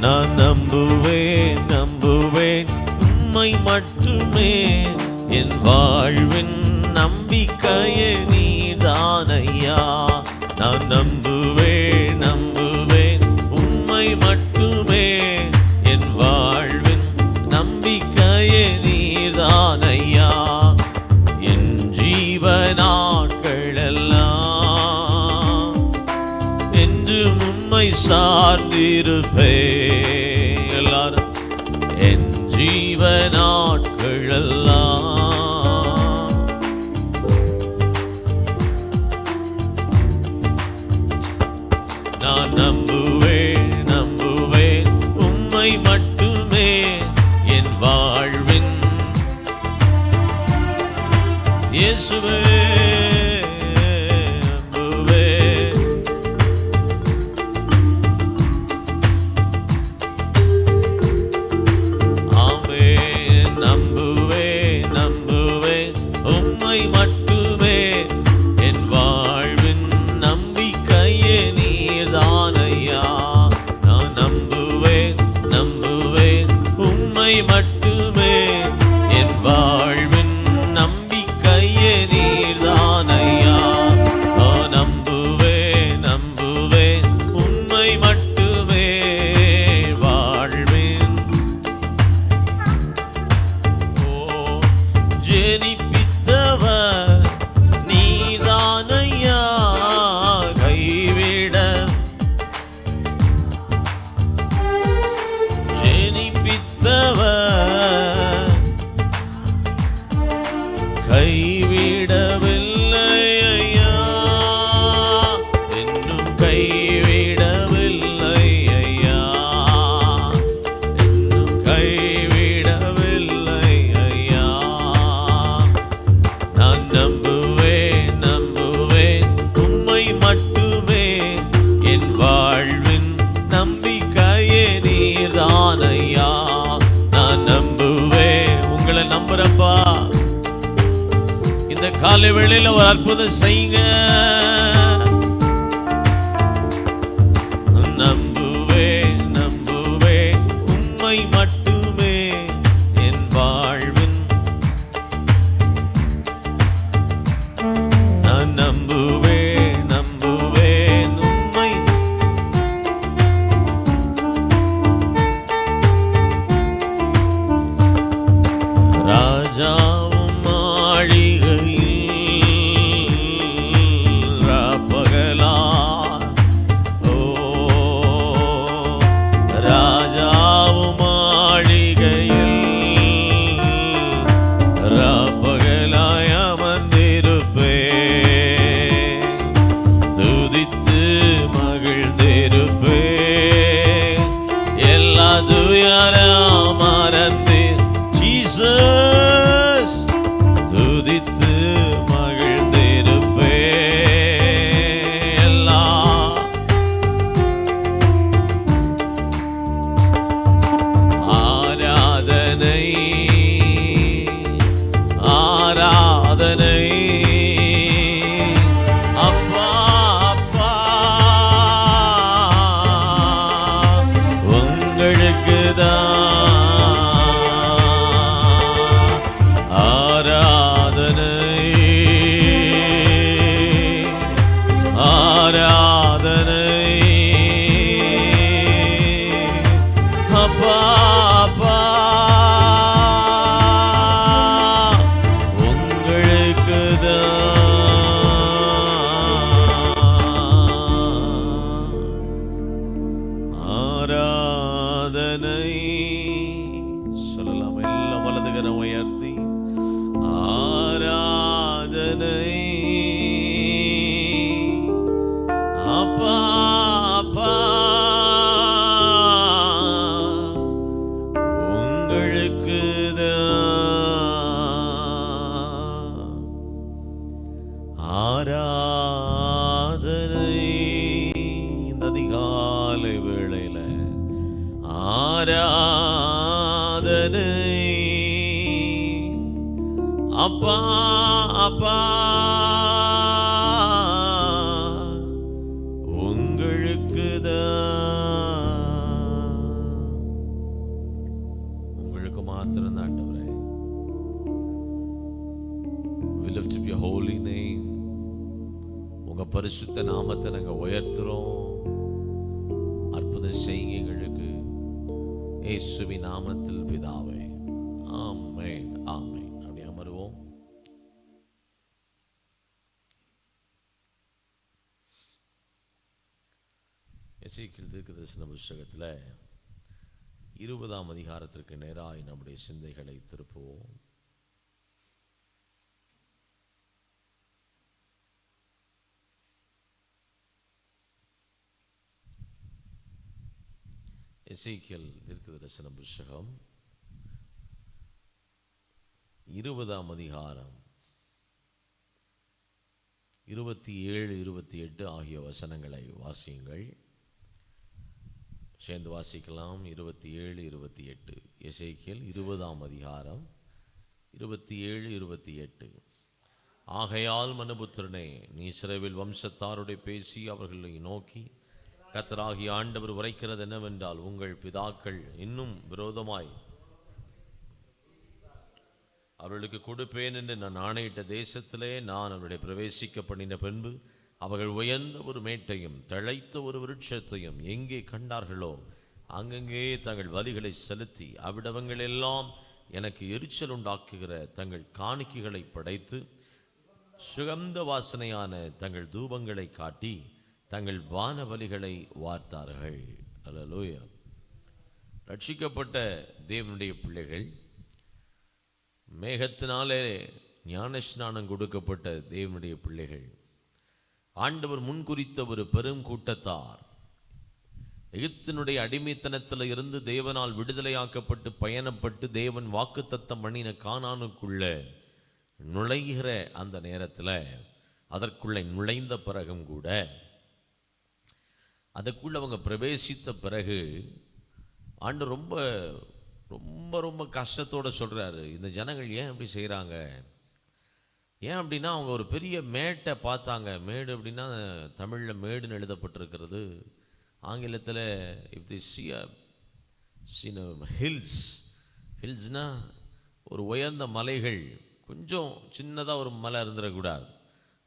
நான் நம்புவேன் உம்மை மட்டுமே என் வாழ்வின் நம்பிக்கையே நீதானையா நான் நம்புவேன் நம்புவேன் உம்மை மட்டுமே, என் வாழ்வின் நம்பிக்கையே நீர்தான் ஐயா. என் ஜீவ நாட்களெல்லாம் என்றும் உம்மை சார்ந்திருப்பேன். எல்லாரும் என் ஜீவ நாட்களெல்லாம் நான் நம்புவேன் நம்புவேன் உம்மை மட்டுமே, என் வாழ்வின் இயேசுவே நம்புவேன். ஆமென் நம்புவேன் நம்புவேன் உம்மை மட்டுமே, என் வாழ்வின் நம்பிக்கையே நீர்தான் ஐயா. நான் நம்புவேன் நம்புவேன் உம்மை மட்டுமே, என் வாழ்வின் நம்பிக்கையே நீர்தான் ஐயா. நான் நம்புவேன் நம்புவேன் உம்மை மட்டுமே, வாழ்வின் ஜெனிப்பித்தவர் நீதான் ஐயா. கைவிட ஜெனிப்பித்தவர் கைவிடவில்லை ஐயா, இன்னும் கைவிடவில்லை ஐயா, இன்னும் கைவிடவில்லை ஐயா. நான் நம்புவேன் நம்புவேன் உம்மை மட்டுமே, என் வாழ்வின் நம்பிக்கையே நீர்தான் ஐயா. நான் நம்புவேன். உங்களை நம்புறப்பா, இந்த காலை வேளையில ஒரு அற்புதம் செய்யுங்க. நம்புவேன் நம்புவேன் உம்மை மட்டுமே, என் வாழ்வின் நான் நம்புவேன் நம்புவேன் உம்மை. ராஜாவும் மாளிகையில் ராப்பகலா, ஓ ராஜாவும் மாளிகையில் ராப்பகலாய் அமர்ந்திருப்பேன், துதித்து மகிழ்ந்திருப்பேன், எல்லா துயரம் மறந்து ஜீசஸ் துதித்து மகிழ்ந்திருப்பேன். எல்லா ஆராதனை ஆராதனை அப்பா அப்பா உங்களுக்கு ஆராதனை ஆராதனை அப்பா அப்பா உங்களுக்கு ஆராதனை. சொல்லலாம் எல்லாம் வலதுகரம் உயர்த்தி ஆராதனை அப்பா அப்பா உங்களுக்கு ஆராதனை. இந்த அதிகாலை வேளையில ஆராதனை அப்பா அப்பா உங்களுக்கு உங்களுக்கு மாத்திரம் ஆண்டவரே. We lift up your holy name. உங்க பரிசுத்த நாமத்தை நாங்க உயர்த்துறோம். அற்புதம் செய்யுங்க எங்களுக்கு, இயேசுவின் நாமத்தில் பிதாவே, ஆமென், ஆமென். அப்படி அமருவோம். எசேக்கியேல் தீர்க்கதரிசன புத்தகத்தில் 20ஆம் அதிகாரத்திற்கு நேராய் நம்முடைய சிந்தைகளை திருப்புவோம். எசேக்கியேல் தீர்க்கதரிசன புத்தகம் 20ஆம் அதிகாரம் 27, 28 ஆகிய வசனங்களை வாசியுங்கள். சேர்ந்து வாசிக்கலாம். 27, 28. எசேக்கியேல் 20ஆம் அதிகாரம் 27, 28. ஆகையால் மனுபுத்திரனே, நீ இஸ்ரவேல் வம்சத்தாருடைய பேசி அவர்களை நோக்கி, கர்த்தராகிய ஆண்டவர் உரைக்கிறது என்னவென்றால், உங்கள் பிதாக்கள் இன்னும் விரோதமாய் அவர்களுக்கு கொடுப்பேன் என்று நான் ஆணையிட்ட தேசத்திலே நான் அவர்களை பிரவேசிக்க பண்ணின பின்பு அவர்கள் உயர்ந்த ஒரு மேட்டையும் தழைத்த ஒரு விருட்சத்தையும் எங்கே கண்டார்களோ அங்கங்கே தங்கள் பலிகளை செலுத்தி அவ்விடங்களெல்லாம் எனக்கு எரிச்சல் உண்டாக்குகிற தங்கள் காணிக்கைகளை படைத்து சுகந்த வாசனையான தங்கள் தூபங்களை காட்டி தங்கள் வான பலிகளை வார்த்தார்கள். அல்லேலூயா. ரட்சிக்கப்பட்ட தேவனுடைய பிள்ளைகள், மேகத்தினாலே ஞானஸ்நானம் கொடுக்கப்பட்ட தேவனுடைய பிள்ளைகள், ஆண்டவர் முன்குறித்த ஒரு பெரும் கூட்டத்தார், எகிப்தினுடைய அடிமைத்தனத்தில் இருந்து தேவனால் விடுதலையாக்கப்பட்டு பயணப்பட்டு தேவன் வாக்குத்தத்தம் பண்ணின கானானுக்குள்ள நுழைகிற அந்த நேரத்தில், அதற்குள்ளே நுழைந்த பிறகும் கூட, அதுக்குள்ள அவங்க பிரவேசித்த பிறகு ஆண்டவர் ரொம்ப ரொம்ப ரொம்ப கஷ்டத்தோடு சொல்கிறாரு, இந்த ஜனங்கள் ஏன் இப்படி செய்கிறாங்க? ஏன் அப்படின்னா, அவங்க ஒரு பெரிய மேட்டை பார்த்தாங்க. மேடு அப்படின்னா தமிழில் மேடுன்னு எழுதப்பட்டிருக்கிறது. ஆங்கிலத்தில் இஃப் தி ஹில்ஸ், ஹில்ஸ்னால் ஒரு உயர்ந்த மலைகள், கொஞ்சம் சின்னதாக ஒரு மலை இருந்துடக்கூடாது.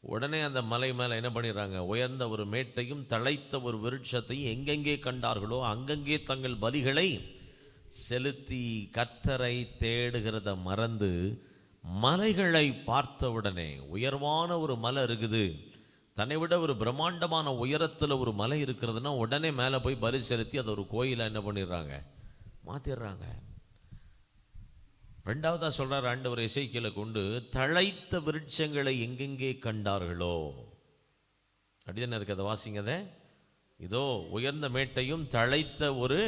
உடனே அந்த மலை மேலே என்ன பண்ணிடுறாங்க, உயர்ந்த ஒரு மேட்டையும் தழைத்த ஒரு விருட்சத்தையும் எங்கெங்கே கண்டார்களோ அங்கங்கே தங்கள் பலிகளை செலுத்தி கர்த்தரை தேடுகிறத மறந்து மலைகளை பார்த்தவுடனே, உயர்வான ஒரு மலை இருக்குது, தன்னை விட ஒரு பிரம்மாண்டமான உயரத்தில் ஒரு மலை இருக்கிறதுனா உடனே மேலே போய் பலி செலுத்தி அதை ஒரு கோயிலை என்ன பண்ணிடுறாங்க, மாற்றிடுறாங்க. ரெண்டாவதாக சொல்கிறார் ஆண்டவர் எசேக்கியேலை கொண்டு, தழைத்த விருட்சங்களை எங்கெங்கே கண்டார்களோ. அப்படிதானே இருக்கு, அதை வாசிங்கதே. இதோ உயர்ந்த மேட்டையும் தழைத்த ஒரு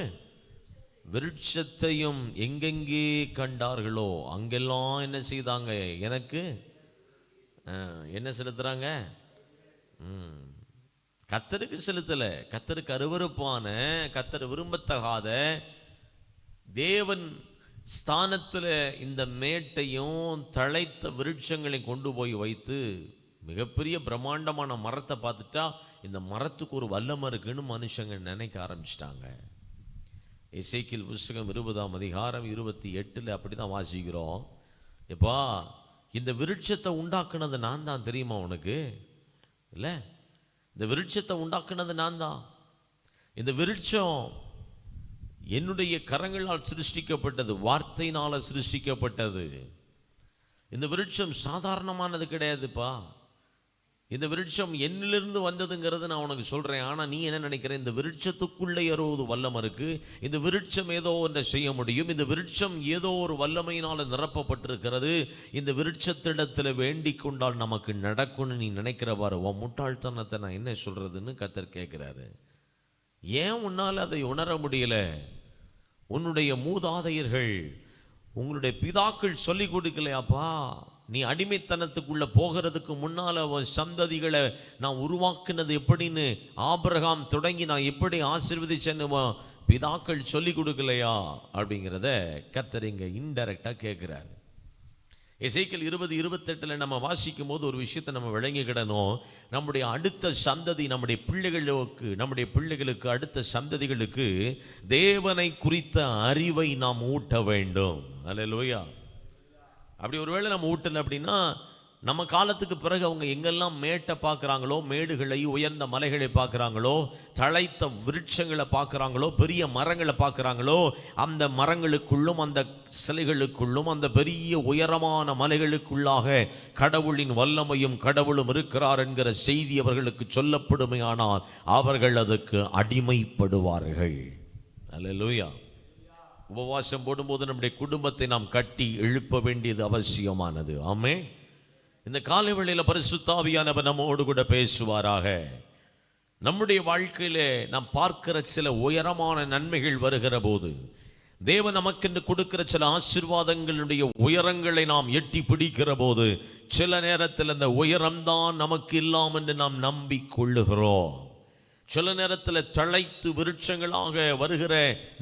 விருட்சத்தையும் எங்கெங்கே கண்டார்களோ அங்கெல்லாம் என்ன செய்தாங்க, எனக்கு என்ன செலுத்துறாங்க? கர்த்தருக்கு செலுத்தலை, கர்த்தருக்கு அருவருப்பான, கர்த்தர் விரும்பத்தகாத தேவன் ஸ்தானத்தில் இந்த மேட்டையும் தழைத்த விருட்சங்களை கொண்டு போய் வைத்து, மிகப்பெரிய பிரம்மாண்டமான மரத்தை பார்த்துட்டா இந்த மரத்துக்கு ஒரு வல்லமை இருக்குன்னு மனுஷங்க நினைக்க ஆரம்பிச்சிட்டாங்க. எசேக்கியேல் புத்தகம் 20ஆம் அதிகாரம் 28 அப்படி தான் வாசிக்கிறோம். எப்பா, இந்த விருட்சத்தை உண்டாக்குனது நான் தான், தெரியுமா உனக்கு? இல்லை, இந்த விருட்சத்தை உண்டாக்குனது நான் தான். இந்த விருட்சம் என்னுடைய கரங்களால் சிருஷ்டிக்கப்பட்டது, வார்த்தையினால் சிருஷ்டிக்கப்பட்டது. இந்த விருட்சம் சாதாரணமானது கிடையாதுப்பா. இந்த விருட்சம் என்னிலிருந்து வந்ததுங்கிறது நான் உனக்கு சொல்கிறேன். ஆனால் நீ என்ன நினைக்கிற, இந்த விருட்சத்துக்குள்ளே ஏதோ ஒரு வல்லமை இருக்குது, இந்த விருட்சம் ஏதோ ஒன்றை செய்ய முடியும், இந்த விருட்சம் ஏதோ ஒரு வல்லமையினால் நிரப்பப்பட்டிருக்கிறது, இந்த விருட்சத்திடத்தில் வேண்டிக் கொண்டால் நமக்கு நடக்கும்னு நீ நினைக்கிறவாறு உன் முட்டாள்தனத்தை நான் என்ன சொல்கிறதுன்னு கர்த்தர் கேட்குறாரு. ஏன் உன்னால் அதை உணர முடியல? உன்னுடைய மூதாதையர்கள், உங்களுடைய பிதாக்கள் சொல்லி கொடுக்கலையாப்பா? நீ அடிமைத்தனத்துக்குள்ள போகிறதுக்கு முன்னால் அவன் சந்ததிகளை நான் உருவாக்குனது எப்படின்னு ஆபிரகாம் தொடங்கி நான் எப்படி ஆசீர்வதிச்சேன்னு பிதாக்கள் சொல்லி கொடுக்கலையா அப்படிங்கிறத கர்த்தர் இங்கே இன்டைரக்டாக கேட்குறாரு. எசேக்கியேல் 20:28 நம்ம வாசிக்கும் போது ஒரு விஷயத்தை நம்ம விளங்கிக்கிடணும். நம்முடைய அடுத்த சந்ததி, நம்முடைய பிள்ளைகளுக்கு அடுத்த சந்ததிகளுக்கு தேவனை குறித்த அறிவை நாம் ஊட்ட வேண்டும். அல்லேலூயா. அப்படி ஒருவேளை நம்ம ஊட்டலை அப்படின்னா நம்ம காலத்துக்கு பிறகு அவங்க எங்கெல்லாம் மேட்டை பார்க்குறாங்களோ, மேடுகளை, உயர்ந்த மலைகளை பார்க்குறாங்களோ, தழைத்த விருட்சங்களை பார்க்குறாங்களோ, பெரிய மரங்களை பார்க்குறாங்களோ, அந்த மரங்களுக்குள்ளும் அந்த சிலைகளுக்குள்ளும் அந்த பெரிய உயரமான மலைகளுக்குள்ளாக கடவுளின் வல்லமையும் கடவுளும் இருக்கிறார் என்கிற செய்தி அவர்களுக்கு சொல்லப்படுமையானால் அவர்கள் அதுக்கு அடிமைப்படுவார்கள். அல்லேலூயா. உபவாசம் போடும்போது நம்முடைய குடும்பத்தை நாம் கட்டி எழுப்ப வேண்டியது அவசியமானது. ஆமென். இந்த காலை வேளையில் பரிசுத்த ஆவியானவர் நம்மோடு கூட பேசுவாராக. நம்முடைய வாழ்க்கையிலே நாம் பார்க்கிற சில உயரமான நன்மைகள் வருகிற போது, தேவன் நமக்கென்று கொடுக்கிற சில ஆசீர்வாதங்களுடைய உயரங்களை நாம் எட்டி பிடிக்கிற போது, சில நேரத்தில் அந்த உயரம்தான் நமக்கு இல்லாமல் என்று நாம் நம்பிக்கொள்ளுகிறோம். சில நேரத்தில் தழைத்து விருட்சங்களாக வருகிற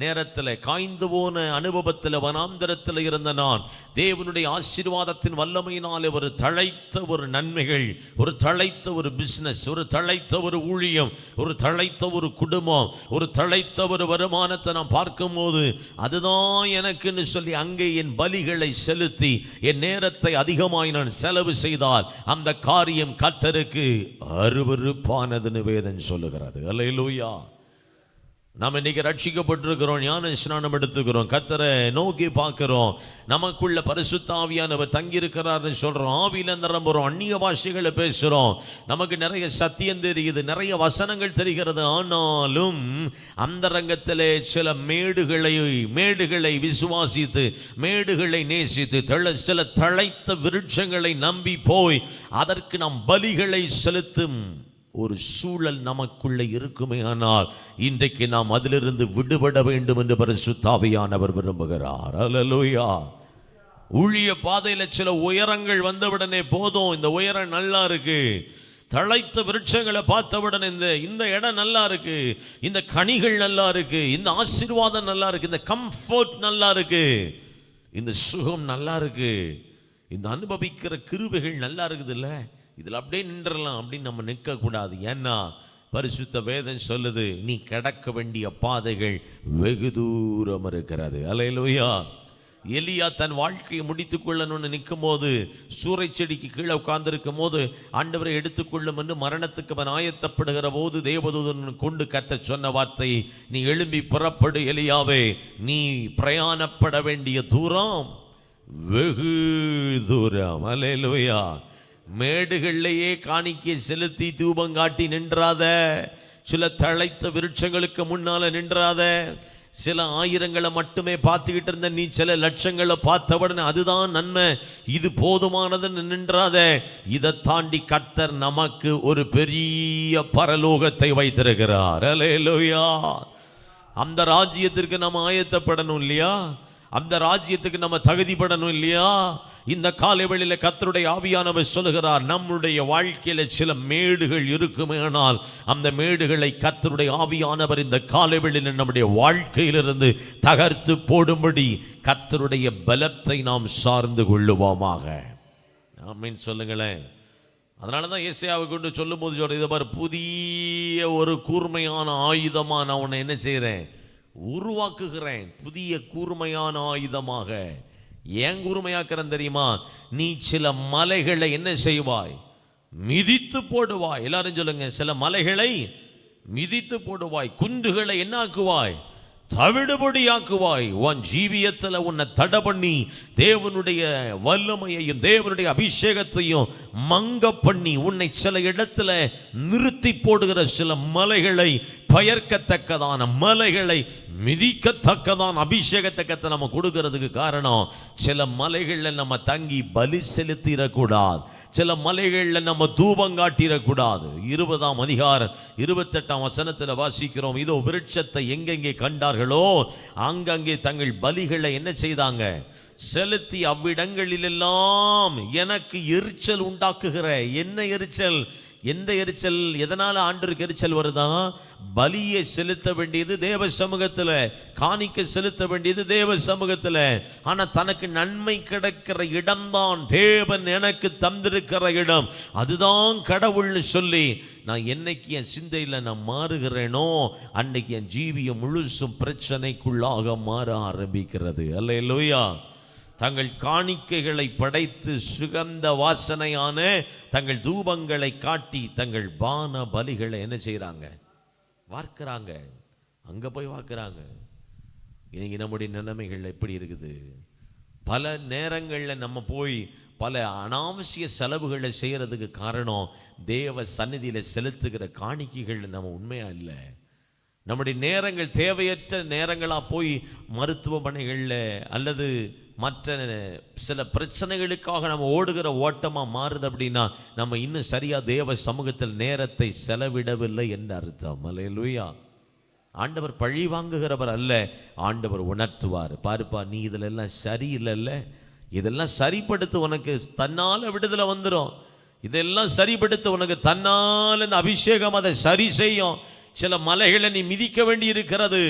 நேரத்தில், காய்ந்து போன அனுபவத்தில் வனாந்தரத்தில் இருந்த நான் தேவனுடைய ஆசீர்வாதத்தின் வல்லமையினால் ஒரு தழைத்த ஒரு நன்மைகள், ஒரு தழைத்த ஒரு பிஸ்னஸ், ஒரு தழைத்த ஒரு ஊழியம், ஒரு தழைத்த ஒரு குடும்பம், ஒரு தழைத்த ஒரு வருமானத்தை நான் பார்க்கும்போது, அதுதான் எனக்குன்னு சொல்லி அங்கே என் பலிகளை செலுத்தி என் நேரத்தை அதிகமாய் நான் செலவு செய்தால் அந்த காரியம் கர்த்தருக்கு அருவருப்பானதுன்னு வேதம் சொல்லுகிறது. அல்லேலூயா. நாம் இன்னைக்கு ரட்சிக்கப்பட்டிருக்கிறோம், ஞான ஸ்நானம் எடுத்துக்கிறோம், கர்த்தரை நோக்கி பார்க்கிறோம், நமக்குள்ள பரிசுத்த ஆவியானவர் தங்கியிருக்கிறார்னு சொல்றோம், ஆவியில நிரம்புறோம், அந்நிய பாஷைகளை பேசுறோம், நமக்கு நிறைய சத்தியம் தெரியுது, நிறைய வசனங்கள் தெரிகிறது. ஆனாலும் அந்த ரங்கத்திலே சில மேடுகளை விசுவாசித்து, மேடுகளை நேசித்து, சில தழைத்த விருட்சங்களை நம்பி போய் அதற்கு நாம் பலிகளை செலுத்தும் ஒரு சூழல் நமக்குள்ளே இருக்குமே. ஆனால் இன்றைக்கு நாம் அதிலிருந்து விடுபட வேண்டும் என்று பரிசுத்த ஆவியானவர் விரும்புகிறார். அல்லேலூயா. ஊழிய பாதையில் சில உயரங்கள் வந்தவுடனே போதும், இந்த உயரம் நல்லா இருக்கு, தழைத்த விருட்சங்களை பார்த்தவுடன் இந்த இடம் நல்லா இருக்கு, இந்த கனிகள் நல்லா இருக்கு, இந்த ஆசீர்வாதம் நல்லா இருக்கு, இந்த கம்ஃபர்ட் நல்லா இருக்கு, இந்த சுகம் நல்லா இருக்கு, இந்த அனுபவிக்கிற கிருபைகள் நல்லா இருக்குது, இல்லை இதில் அப்படியே நின்றலாம் அப்படின்னு நம்ம நிற்கக்கூடாது. ஏன்னா பரிசுத்த வேதம் சொல்லுது, நீ கடக்க வேண்டிய பாதைகள் வெகு தூரம் இருக்கிறது. அல்லேலூயா. எலியா தன் வாழ்க்கையை முடித்துக் கொள்ளணும்னு நிற்கும் போது, சூறை செடிக்கு கீழே உட்கார்ந்திருக்கும் போது, ஆண்டவரை எடுத்துக்கொள்ளும் என்று மரணத்துக்கு அவன் ஆயத்தப்படுகிற போது தேவதூதன் கொண்டு கர்த்தர் சொன்ன வார்த்தை, நீ எழும்பி புறப்படு எலியாவே, நீ பிரயாணப்பட வேண்டிய தூரம் வெகு தூரம். அல்லேலூயா. மேடுகளிலேயே காணிக்கை செலுத்தி தூபம் காட்டி நின்றாத, சில தழைத்த விருட்சங்களுக்கு முன்னால நின்றாத, சில ஆயிரங்களை மட்டுமே பார்த்துக்கிட்டு இருந்த நீ சில லட்சங்களை பார்த்தவுடனே அதுதான் நன்மை, இது போதுமானதுன்னு நின்றாத. இதை தாண்டி கர்த்தர் நமக்கு ஒரு பெரிய பரலோகத்தை வைத்திருக்கிறார். அல்லேலூயா. அந்த ராஜ்யத்திற்கு நம்ம ஆயத்தப்படணும் இல்லையா? அந்த ராஜ்யத்துக்கு நம்ம தகுதிப்படணும் இல்லையா? இந்த காலை வேளையில கர்த்தருடைய ஆவியானவர் சொல்லுகிறார், நம்முடைய வாழ்க்கையில சில மேடுகள் இருக்குமே, ஆனால் அந்த மேடுகளை கர்த்தருடைய ஆவியானவர் இந்த காலை வேளையில நம்முடைய வாழ்க்கையிலிருந்து தகர்த்து போடும்படி கர்த்தருடைய பலத்தை நாம் சார்ந்து கொள்ளுவோமாக. ஆமென் சொல்லுங்களேன். அதனால தான் ஏசாயாவை கொண்டு சொல்லும் போது சொல்ற, இதை பாரு, புதிய ஒரு கூர்மையான ஆயுதமா நான் உன்னை என்ன செய்கிறேன், உருவாக்குகிறேன், புதிய கூர்மையான ஆயுதமாக. ஏன் கூர்மையாக்குறேன் தெரியுமா? நீ சில மலைகளை என்ன செய்வாய், மிதித்து போடுவாய். எல்லாரும் சொல்லுங்க, சில மலைகளை மிதித்து போடுவாய், குன்றுகளை என்ன ஆக்குவாய், தவிடுபடியாக்குவாய். உன் ஜீவியத்தில் உன்னை தடை பண்ணி தேவனுடைய வல்லமையையும் தேவனுடைய அபிஷேகத்தையும் மங்க பண்ணி உன்னை சில இடத்துல நிறுத்தி போடுகிற சில மலைகளை, பெயர்க்கத்தக்கதான மலைகளை, மிதிக்கத்தக்கதான அபிஷேகத்தக்கத்தை நம்ம கொடுக்கிறதுக்கு காரணம், சில மலைகளில் நம்ம தங்கி பலி செலுத்திடக்கூடாது, சில மலைகளில் நம்ம தூபம் காட்டிடக்கூடாது. 20ஆம் அதிகாரம் 28ஆம் வசனத்தில் வாசிக்கிறோம், இதோ விருட்சத்தை எங்கெங்கே கண்டார்களோ அங்கங்கே தங்கள் பலிகளை என்ன செய்தாங்க, செலுத்தி அவ்விடங்களிலெல்லாம் எனக்கு எரிச்சல் உண்டாக்குகிற. என்ன எரிச்சல்? எந்த எரிச்சல்? எதனால ஆண்டவருக்கு எரிச்சல் வருதா? பலியை செலுத்த வேண்டியது தேவ சமூகத்தில், காணிக்கை செலுத்த வேண்டியது தேவ சமூகத்தில். ஆனா தனக்கு நன்மை கிடைக்கிற இடம்தான் தேவன் எனக்கு தந்திருக்கிற இடம், அதுதான் கடவுள்னு சொல்லி நான் என்னைக்கு என் சிந்தையில் நான் மாறுகிறேனோ அன்னைக்கு என் ஜீவியம் முழுசும் பிரச்சனைக்குள்ளாக மாற ஆரம்பிக்கிறது. அல்லேலூயா. தங்கள் காணிக்கைகளை படைத்து சுகந்த வாசனையான தங்கள் தூபங்களை காட்டி தங்கள் பான பலிகளை என்ன செய்கிறாங்க? வார்க்கிறாங்க. அங்கே போய் வார்க்கிறாங்க. இன்னைக்கு நம்முடைய நிலைமைகள் எப்படி இருக்குது? பல நேரங்களில் நம்ம போய் பல அனாவசிய செலவுகளை செய்கிறதுக்கு காரணம் தேவ சந்நிதியில் செலுத்துகிற காணிக்கைகள் நம்ம உண்மையாக இல்லை. நம்முடைய நேரங்கள் தேவையற்ற நேரங்களாக போய் மருத்துவமனைகளில் அல்லது மற்ற சில பிரச்சனைகளுக்காக நம்ம ஓடுகிற ஓட்டமாக மாறுது. அப்படின்னா நம்ம இன்னும் சரியாக தேவ சமூகத்தில் நேரத்தை செலவிடவில்லை என்று அர்த்தம். அல்லேலூயா. ஆண்டவர் பழி வாங்குகிறவர் அல்ல, ஆண்டவர் உணர்த்துவார். பாருப்பா, நீ இதில் எல்லாம் சரியில்லைல்ல, இதெல்லாம் சரிப்படுத்த உனக்கு தன்னால் விடுதலை வந்துடும். இதெல்லாம் சரிப்படுத்த உனக்கு தன்னால் இந்த அபிஷேகம் அதை சரி செய்யும். சில மலைகளை நீ மிதிக்க வேண்டி இருக்கிறது,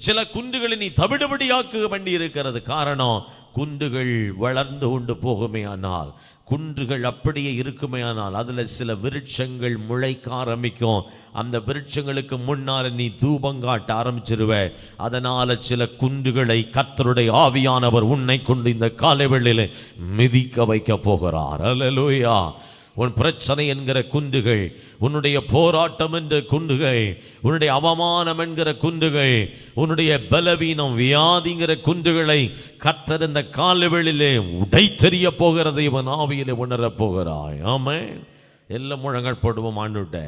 சில குன்றுகளை நீ தவிடுபடியாக்க வேண்டி இருக்கிறது. காரணம், குன்றுகள் வளர்ந்து கொண்டு போகுமே ஆனால், குன்றுகள் அப்படியே இருக்குமே ஆனால், அதில் சில விருட்சங்கள் முளைக்க ஆரம்பிக்கும். அந்த விருட்சங்களுக்கு முன்னால் நீ தூபங்காட்ட ஆரம்பிச்சிருவ. அதனால சில குன்றுகளை கர்த்தருடைய ஆவியானவர் உன்னை கொண்டு இந்த காலைவேளையிலே மிதிக்க வைக்க போகிறார். அல்லேலூயா. உன் பிரச்சனை என்கிற குன்றுகள், உன்னுடைய போராட்டம் என்ற குன்றுகள், உன்னுடைய அவமானம் என்கிற குன்றுகள், உன்னுடைய பலவீனம் வியாதிங்கிற குன்றுகளை கர்த்தர் இந்த காலவெளியிலே உடைத்தெறிய போகிறதை இவன் ஆவியிலே உணரப் போகிறாய். ஆமென். எல்லாம் முழங்கள் போடுவோம். ஆண்டுகிட்ட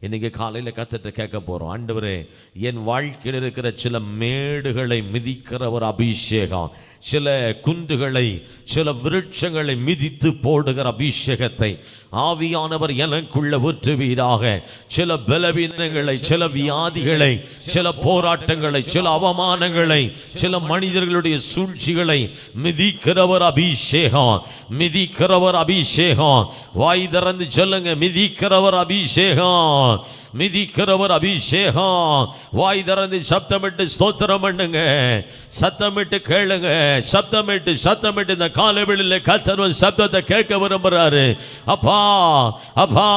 இன்னைக்கு காலையில் கர்த்தர்ட்ட கேட்க போகிறோம், ஆண்டவரே, என் வாழ்க்கையில் இருக்கிற சில மேடுகளை மிதிக்கிற ஒரு அபிஷேகம், சில குன்றுகளை சில விருட்சங்களை மிதித்து போடுகிற அபிஷேகத்தை ஆவியானவர் எனக்குள்ள ஊற்றுவீராக. சில பலவீனங்களை, சில வியாதிகளை, சில போராட்டங்களை, சில அவமானங்களை, சில மனிதர்களுடைய சூழ்ச்சிகளை மிதிக்கிறவர் அபிஷேகம், மிதிக்கிறவர் அபிஷேகம். வாய் திறந்து சொல்லுங்க, மிதிக்கிறவர் அபிஷேகம், மிதிக்கிறவர் அபிஷேகம். வாய் திறந்து சத்தமிட்டு ஸ்தோத்திரம் பண்ணுங்க, சத்தமிட்டு கேளுங்க, சத்தமிட்டு இந்த காலவெளியில் கர்த்தர் சத்தத்தை கேட்க விரும்புறாரு. அப்பா அப்பா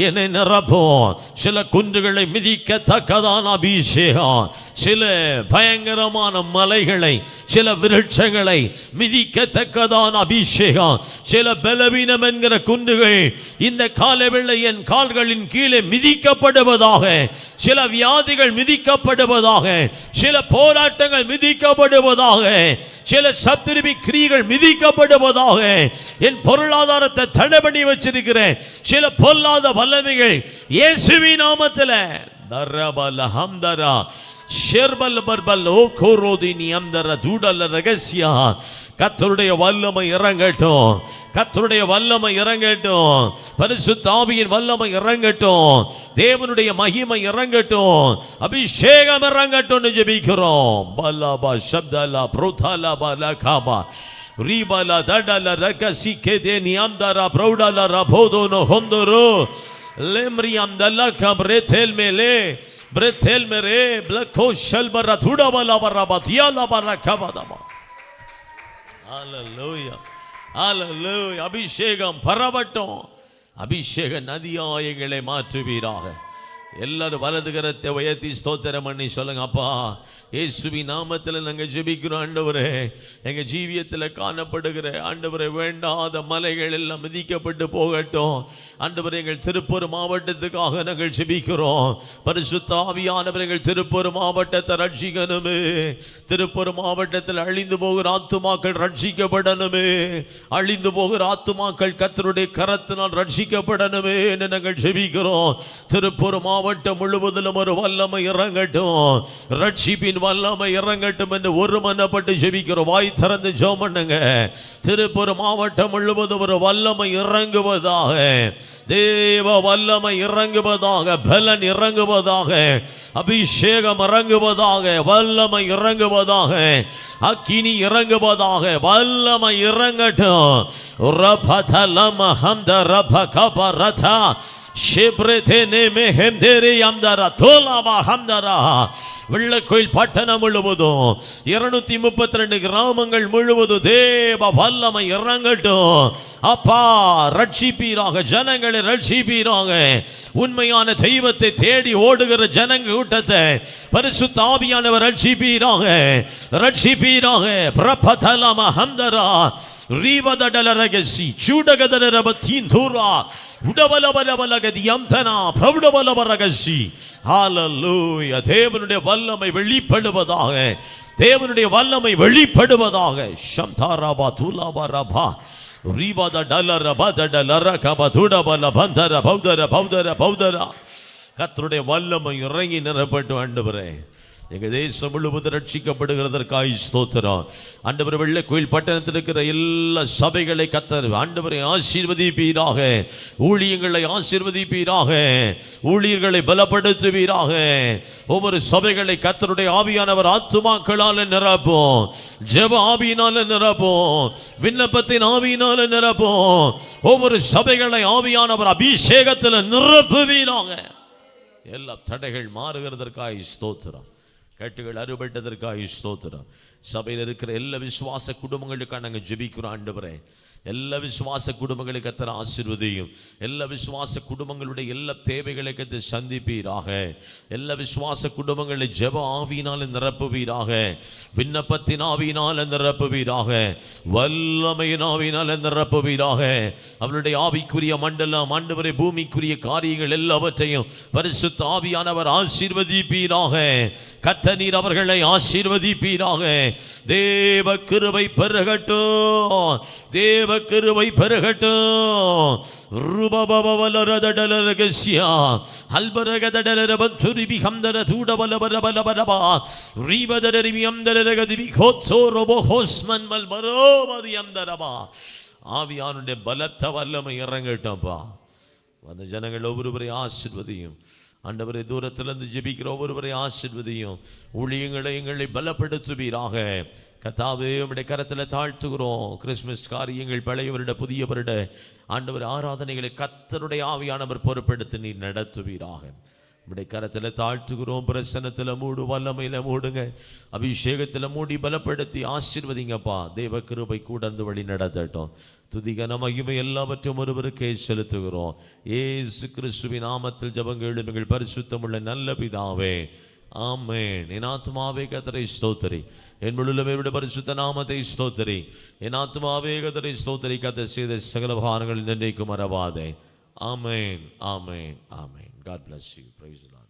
என்னை நிரப்பும். சில குன்றுகளை மிதிக்கத்தக்கதான அபிஷேகம், சில பயங்கரமான மலைகளை, சில விருட்சங்களை மிதிக்கத்தக்கதான அபிஷேகம், சில பலவீனம் என்கிற குன்றுகள் இந்த காலவெளி என் கால்களின் கீழே மிதிக்கப்படுவதாக, சில வியாதிகள் மிதிக்கப்படுவதாக, சில போராட்டங்கள் மிதிக்கப்படுவதாக, சில சத்துருவி கிரியைகள் மிதிக்கப்படுவதாக. என் பொருளாதாரத்தை தடை பண்ணி வச்சிருக்கிறேன் சில பொல்லாத வல்லமைகள் இயேசுவின் நாமத்தில் தரபல ஹம்தரா ஷெர்பல் பர்பல் ஓ கோரோதி நியம்தர தூடல ரகசியா. கர்த்தருடைய வல்லமை இறங்கட்டும், கர்த்தருடைய வல்லமை இறங்கட்டும், பரிசுத்த ஆவியின் வல்லமை இறங்கட்டும், தேவனுடைய மகிமை இறங்கட்டும், அபிஷேகம் இறங்கட்டும் ஜெபிக்கிறோம். பலபா சப்தலா ப்ரோதலா பலகாபா ரீபலா தடல ரகசி கேதே நியம்தரா ப்ரௌடலா ரபோதோனோ ஹொந்தரோ லேம்ரியம் தலா கப்ரெதெல் மேலே ब्रेथेल मेरे ब्लको शलबरा थुड़ा वाला बराबा दियाला बरा कबादमा. Hallelujah hallelujah. அபிஷேகம் பரவட்டும், அபிஷேக நதியாய் எங்களை மாற்றுவீராக. எல்லாரும் வலது கரத்தை உயர்த்தி ஸ்தோத்திரம் பண்ணி சொல்லுங்க, அப்பா இயேசுவின் நாமத்தில் நாங்கள் ஜெபிக்கிறோம். ஆண்டவரே, எங்கள் ஜீவியத்தில் காணப்படுகிற ஆண்டவரே வேண்டாத மலைகள் எல்லாம் மிதிக்கப்பட்டு போகட்டும். ஆண்டவரே, எங்கள் திருப்பூர் மாவட்டத்துக்காக நாங்கள் ஜெபிக்கிறோம். பரிசுத்த ஆவியானவர் எங்கள் திருப்பூர் மாவட்டத்தை ரட்சிக்கணுமே, திருப்பூர் மாவட்டத்தில் அழிந்து போகிற ஆத்துமாக்கள் ரட்சிக்கப்படணுமே, அழிந்து போகிற ஆத்துமாக்கள் கர்த்தருடைய கரத்தினால் ரட்சிக்கப்படணுமே என்று நாங்கள் ஜெபிக்கிறோம். திருப்பூர் மாவட்டம் முழுவதிலும் ஒரு வல்லமை இறங்கட்டும், ரட்சிப்பின் வல்லமை இறங்கட்டும் என்று ஒருமனப்பட்டு ஜெபிக்கிறோம். வாய் திறந்து ஜெபம் பண்ணுங்க. திருப்பூர் மாவட்டம் முழுவதும் ஒரு வல்லமை இறங்குவதாக, தேவ வல்லமை இறங்குவதாக, பலன் இறங்குவதாக, அபிஷேகம் இறங்குவதாக, வல்லமை இறங்குவதாக, அக்கினி இறங்குவதாக, வல்லமை இறங்கட்டும். ரபதலம ஹம்த ரபகபரதா ஷிப்ரதே நேமே ஹம்தேரி அம்தரா தோலாபா ஹம்தரா வெள்ளக்கோயில் பட்டணம் முழுவதும் 232 கிராமங்கள் முழுவதும் தேவ வல்லமை இறங்கட்டும். அப்பா ரட்சிப்பீராக, ஜனங்களை ரட்சிப்பீராக. உண்மையான தெய்வத்தை தேடி ஓடுகிற ஜனங்க கூட்டத்தை பரிசுத்த ஆவியானவர் ரட்சிப்பீராக, ரட்சிப்பீராக. பிரபதலம ஹம்தரா ரீவதடலரகசி சூடகதரபத்தின் தூரா உடவலபலபலகதியம்தனா பிரவுடவலபரகசி. ஹல்லேலூயா. தேவனுடைய வல்லமை வெளிப்படுவதாக, தேவனுடைய வல்லமை வெளிப்படுவதாக. ஷம்தாராபா துலாபரபா ரீவத டலரபா டலரகபா துடபல பந்தர பௌதர பௌதர பௌதரா. கர்த்தருடைய வல்லமை இறங்கி நிரப்பட்டு ஆண்டவரே எங்கள் தேசம் முழுவதும் ரட்சிக்கப்படுகிறதற்காக ஸ்தோத்திரம். ஆண்டவரே வெள்ளக்கோயில் பட்டணத்தில் இருக்கிற எல்லா சபைகளை கர்த்தர் ஆண்டவரை ஆசீர்வதிப்பீராக, ஊழியங்களை ஆசீர்வதிப்பீராக, ஊழியர்களை பலப்படுத்துவீராக. ஒவ்வொரு சபைகளை கர்த்தருடைய ஆவியானவர் ஆத்துமாக்களால் நிரப்போம், ஜெப ஆவியினால நிரப்போம், விண்ணப்பத்தின் ஆவியினால நிரப்போம். ஒவ்வொரு சபைகளை ஆவியானவர் அபிஷேகத்தில் நிரப்புவீராக. எல்லா தடைகள் மாறுகிறதற்காக ஸ்தோத்திரம், கட்டுகள் அறுபட்டதற்காக ஸ்தோத்திரம். சபையில் இருக்கிற எல்லா விசுவாச குடும்பங்களுக்காக நாங்கள் ஜெபிக்கிறோம் ஆண்டவரே. எல்லா விசுவாச குடும்பங்களை கர்த்தர் ஆசீர்வதியும். எல்லா விசுவாச குடும்பங்களுடைய எல்லா தேவைகளை கர்த்தர் சந்திப்பீராக. எல்லா விசுவாச குடும்பங்களை ஜெப ஆவியினால் நிரப்புவீராக, விண்ணப்பத்தின் ஆவியினால் நிரப்புவீராக, வல்லமையின் ஆவியினால் நிரப்புவீராக. அவருடைய ஆவிக்குரிய மண்டலம் ஆண்டவரே, பூமிக்குரிய காரியங்கள் எல்லாவற்றையும் பரிசுத்த ஆவியானவர் ஆசீர்வதிப்பீராக. கர்த்தர் நீர் அவர்களை ஆசீர்வதிப்பீராக. தேவ கிருபை பெருகட்டும், தேவ கிருபை பெருகட்டும். ருபபவலரதடலரகஸ்யா அல்பரகதடலரபத்துரிபி ஹம்தர தூடபலபரபலபரபா ரீவதரரிமியம்தரகதிபி கோத்சோரோபோ ஹோஸ்மன் மல்பரோமதியம்தரபா. ஆவியானுடைய பலத்த வல்லமை இறங்கட்டப்பா. அந்த ஜனங்கள் ஒவ்வொருவரையும் ஆசீர்வதியும் ஆண்டவரை. தூரத்திலிருந்து ஜெபிக்கிற ஒவ்வொருவரை ஆசீர்வதியும். ஊழியங்களை எங்களை பலப்படுத்துவீராக. கர்த்தாவே உம்முடைய கரத்தில் தாழ்த்துகிறோம். கிறிஸ்துமஸ் காரியங்கள், பழைய வருட புதிய வருட ஆண்டவர் ஆராதனைகளை கர்த்தருடைய ஆவியானவர் பொறுப்பெடுத்து நீர் நடத்துவீராக. உம்முடைய கரத்தில் தாழ்த்துகிறோம். பிரசன்னத்தில் மூடு, வல்லமையில் மூடுங்க, அபிஷேகத்தில் மூடி பலப்படுத்தி ஆசீர்வதிங்கப்பா. தேவ கிருபை கூடந்து வழி நடத்தட்டும். துதிகன மகிமை எல்லாவற்றும் ஒருவருக்கே செலுத்துகிறோம். இயேசு கிறிஸ்துவின் நாமத்தில் ஜெபங்கள் எங்கள் பரிசுத்தமுள்ள நல்ல பிதாவே, ஆமென். என் ஆத்துமாவே கர்த்தரை ஸ்தோத்திரி, என் முழுவதுமே விட பரிசுத்த நாமத்தை ஸ்தோத்திரி. என் ஆத்துமாவே கர்த்தரை ஸ்தோத்திரி, கர்த்தர் செய்த சகல உபகாரங்கள் நினைக்கும் மறவாதே. ஆமென், ஆமென், ஆமென். God bless you. Praise the Lord.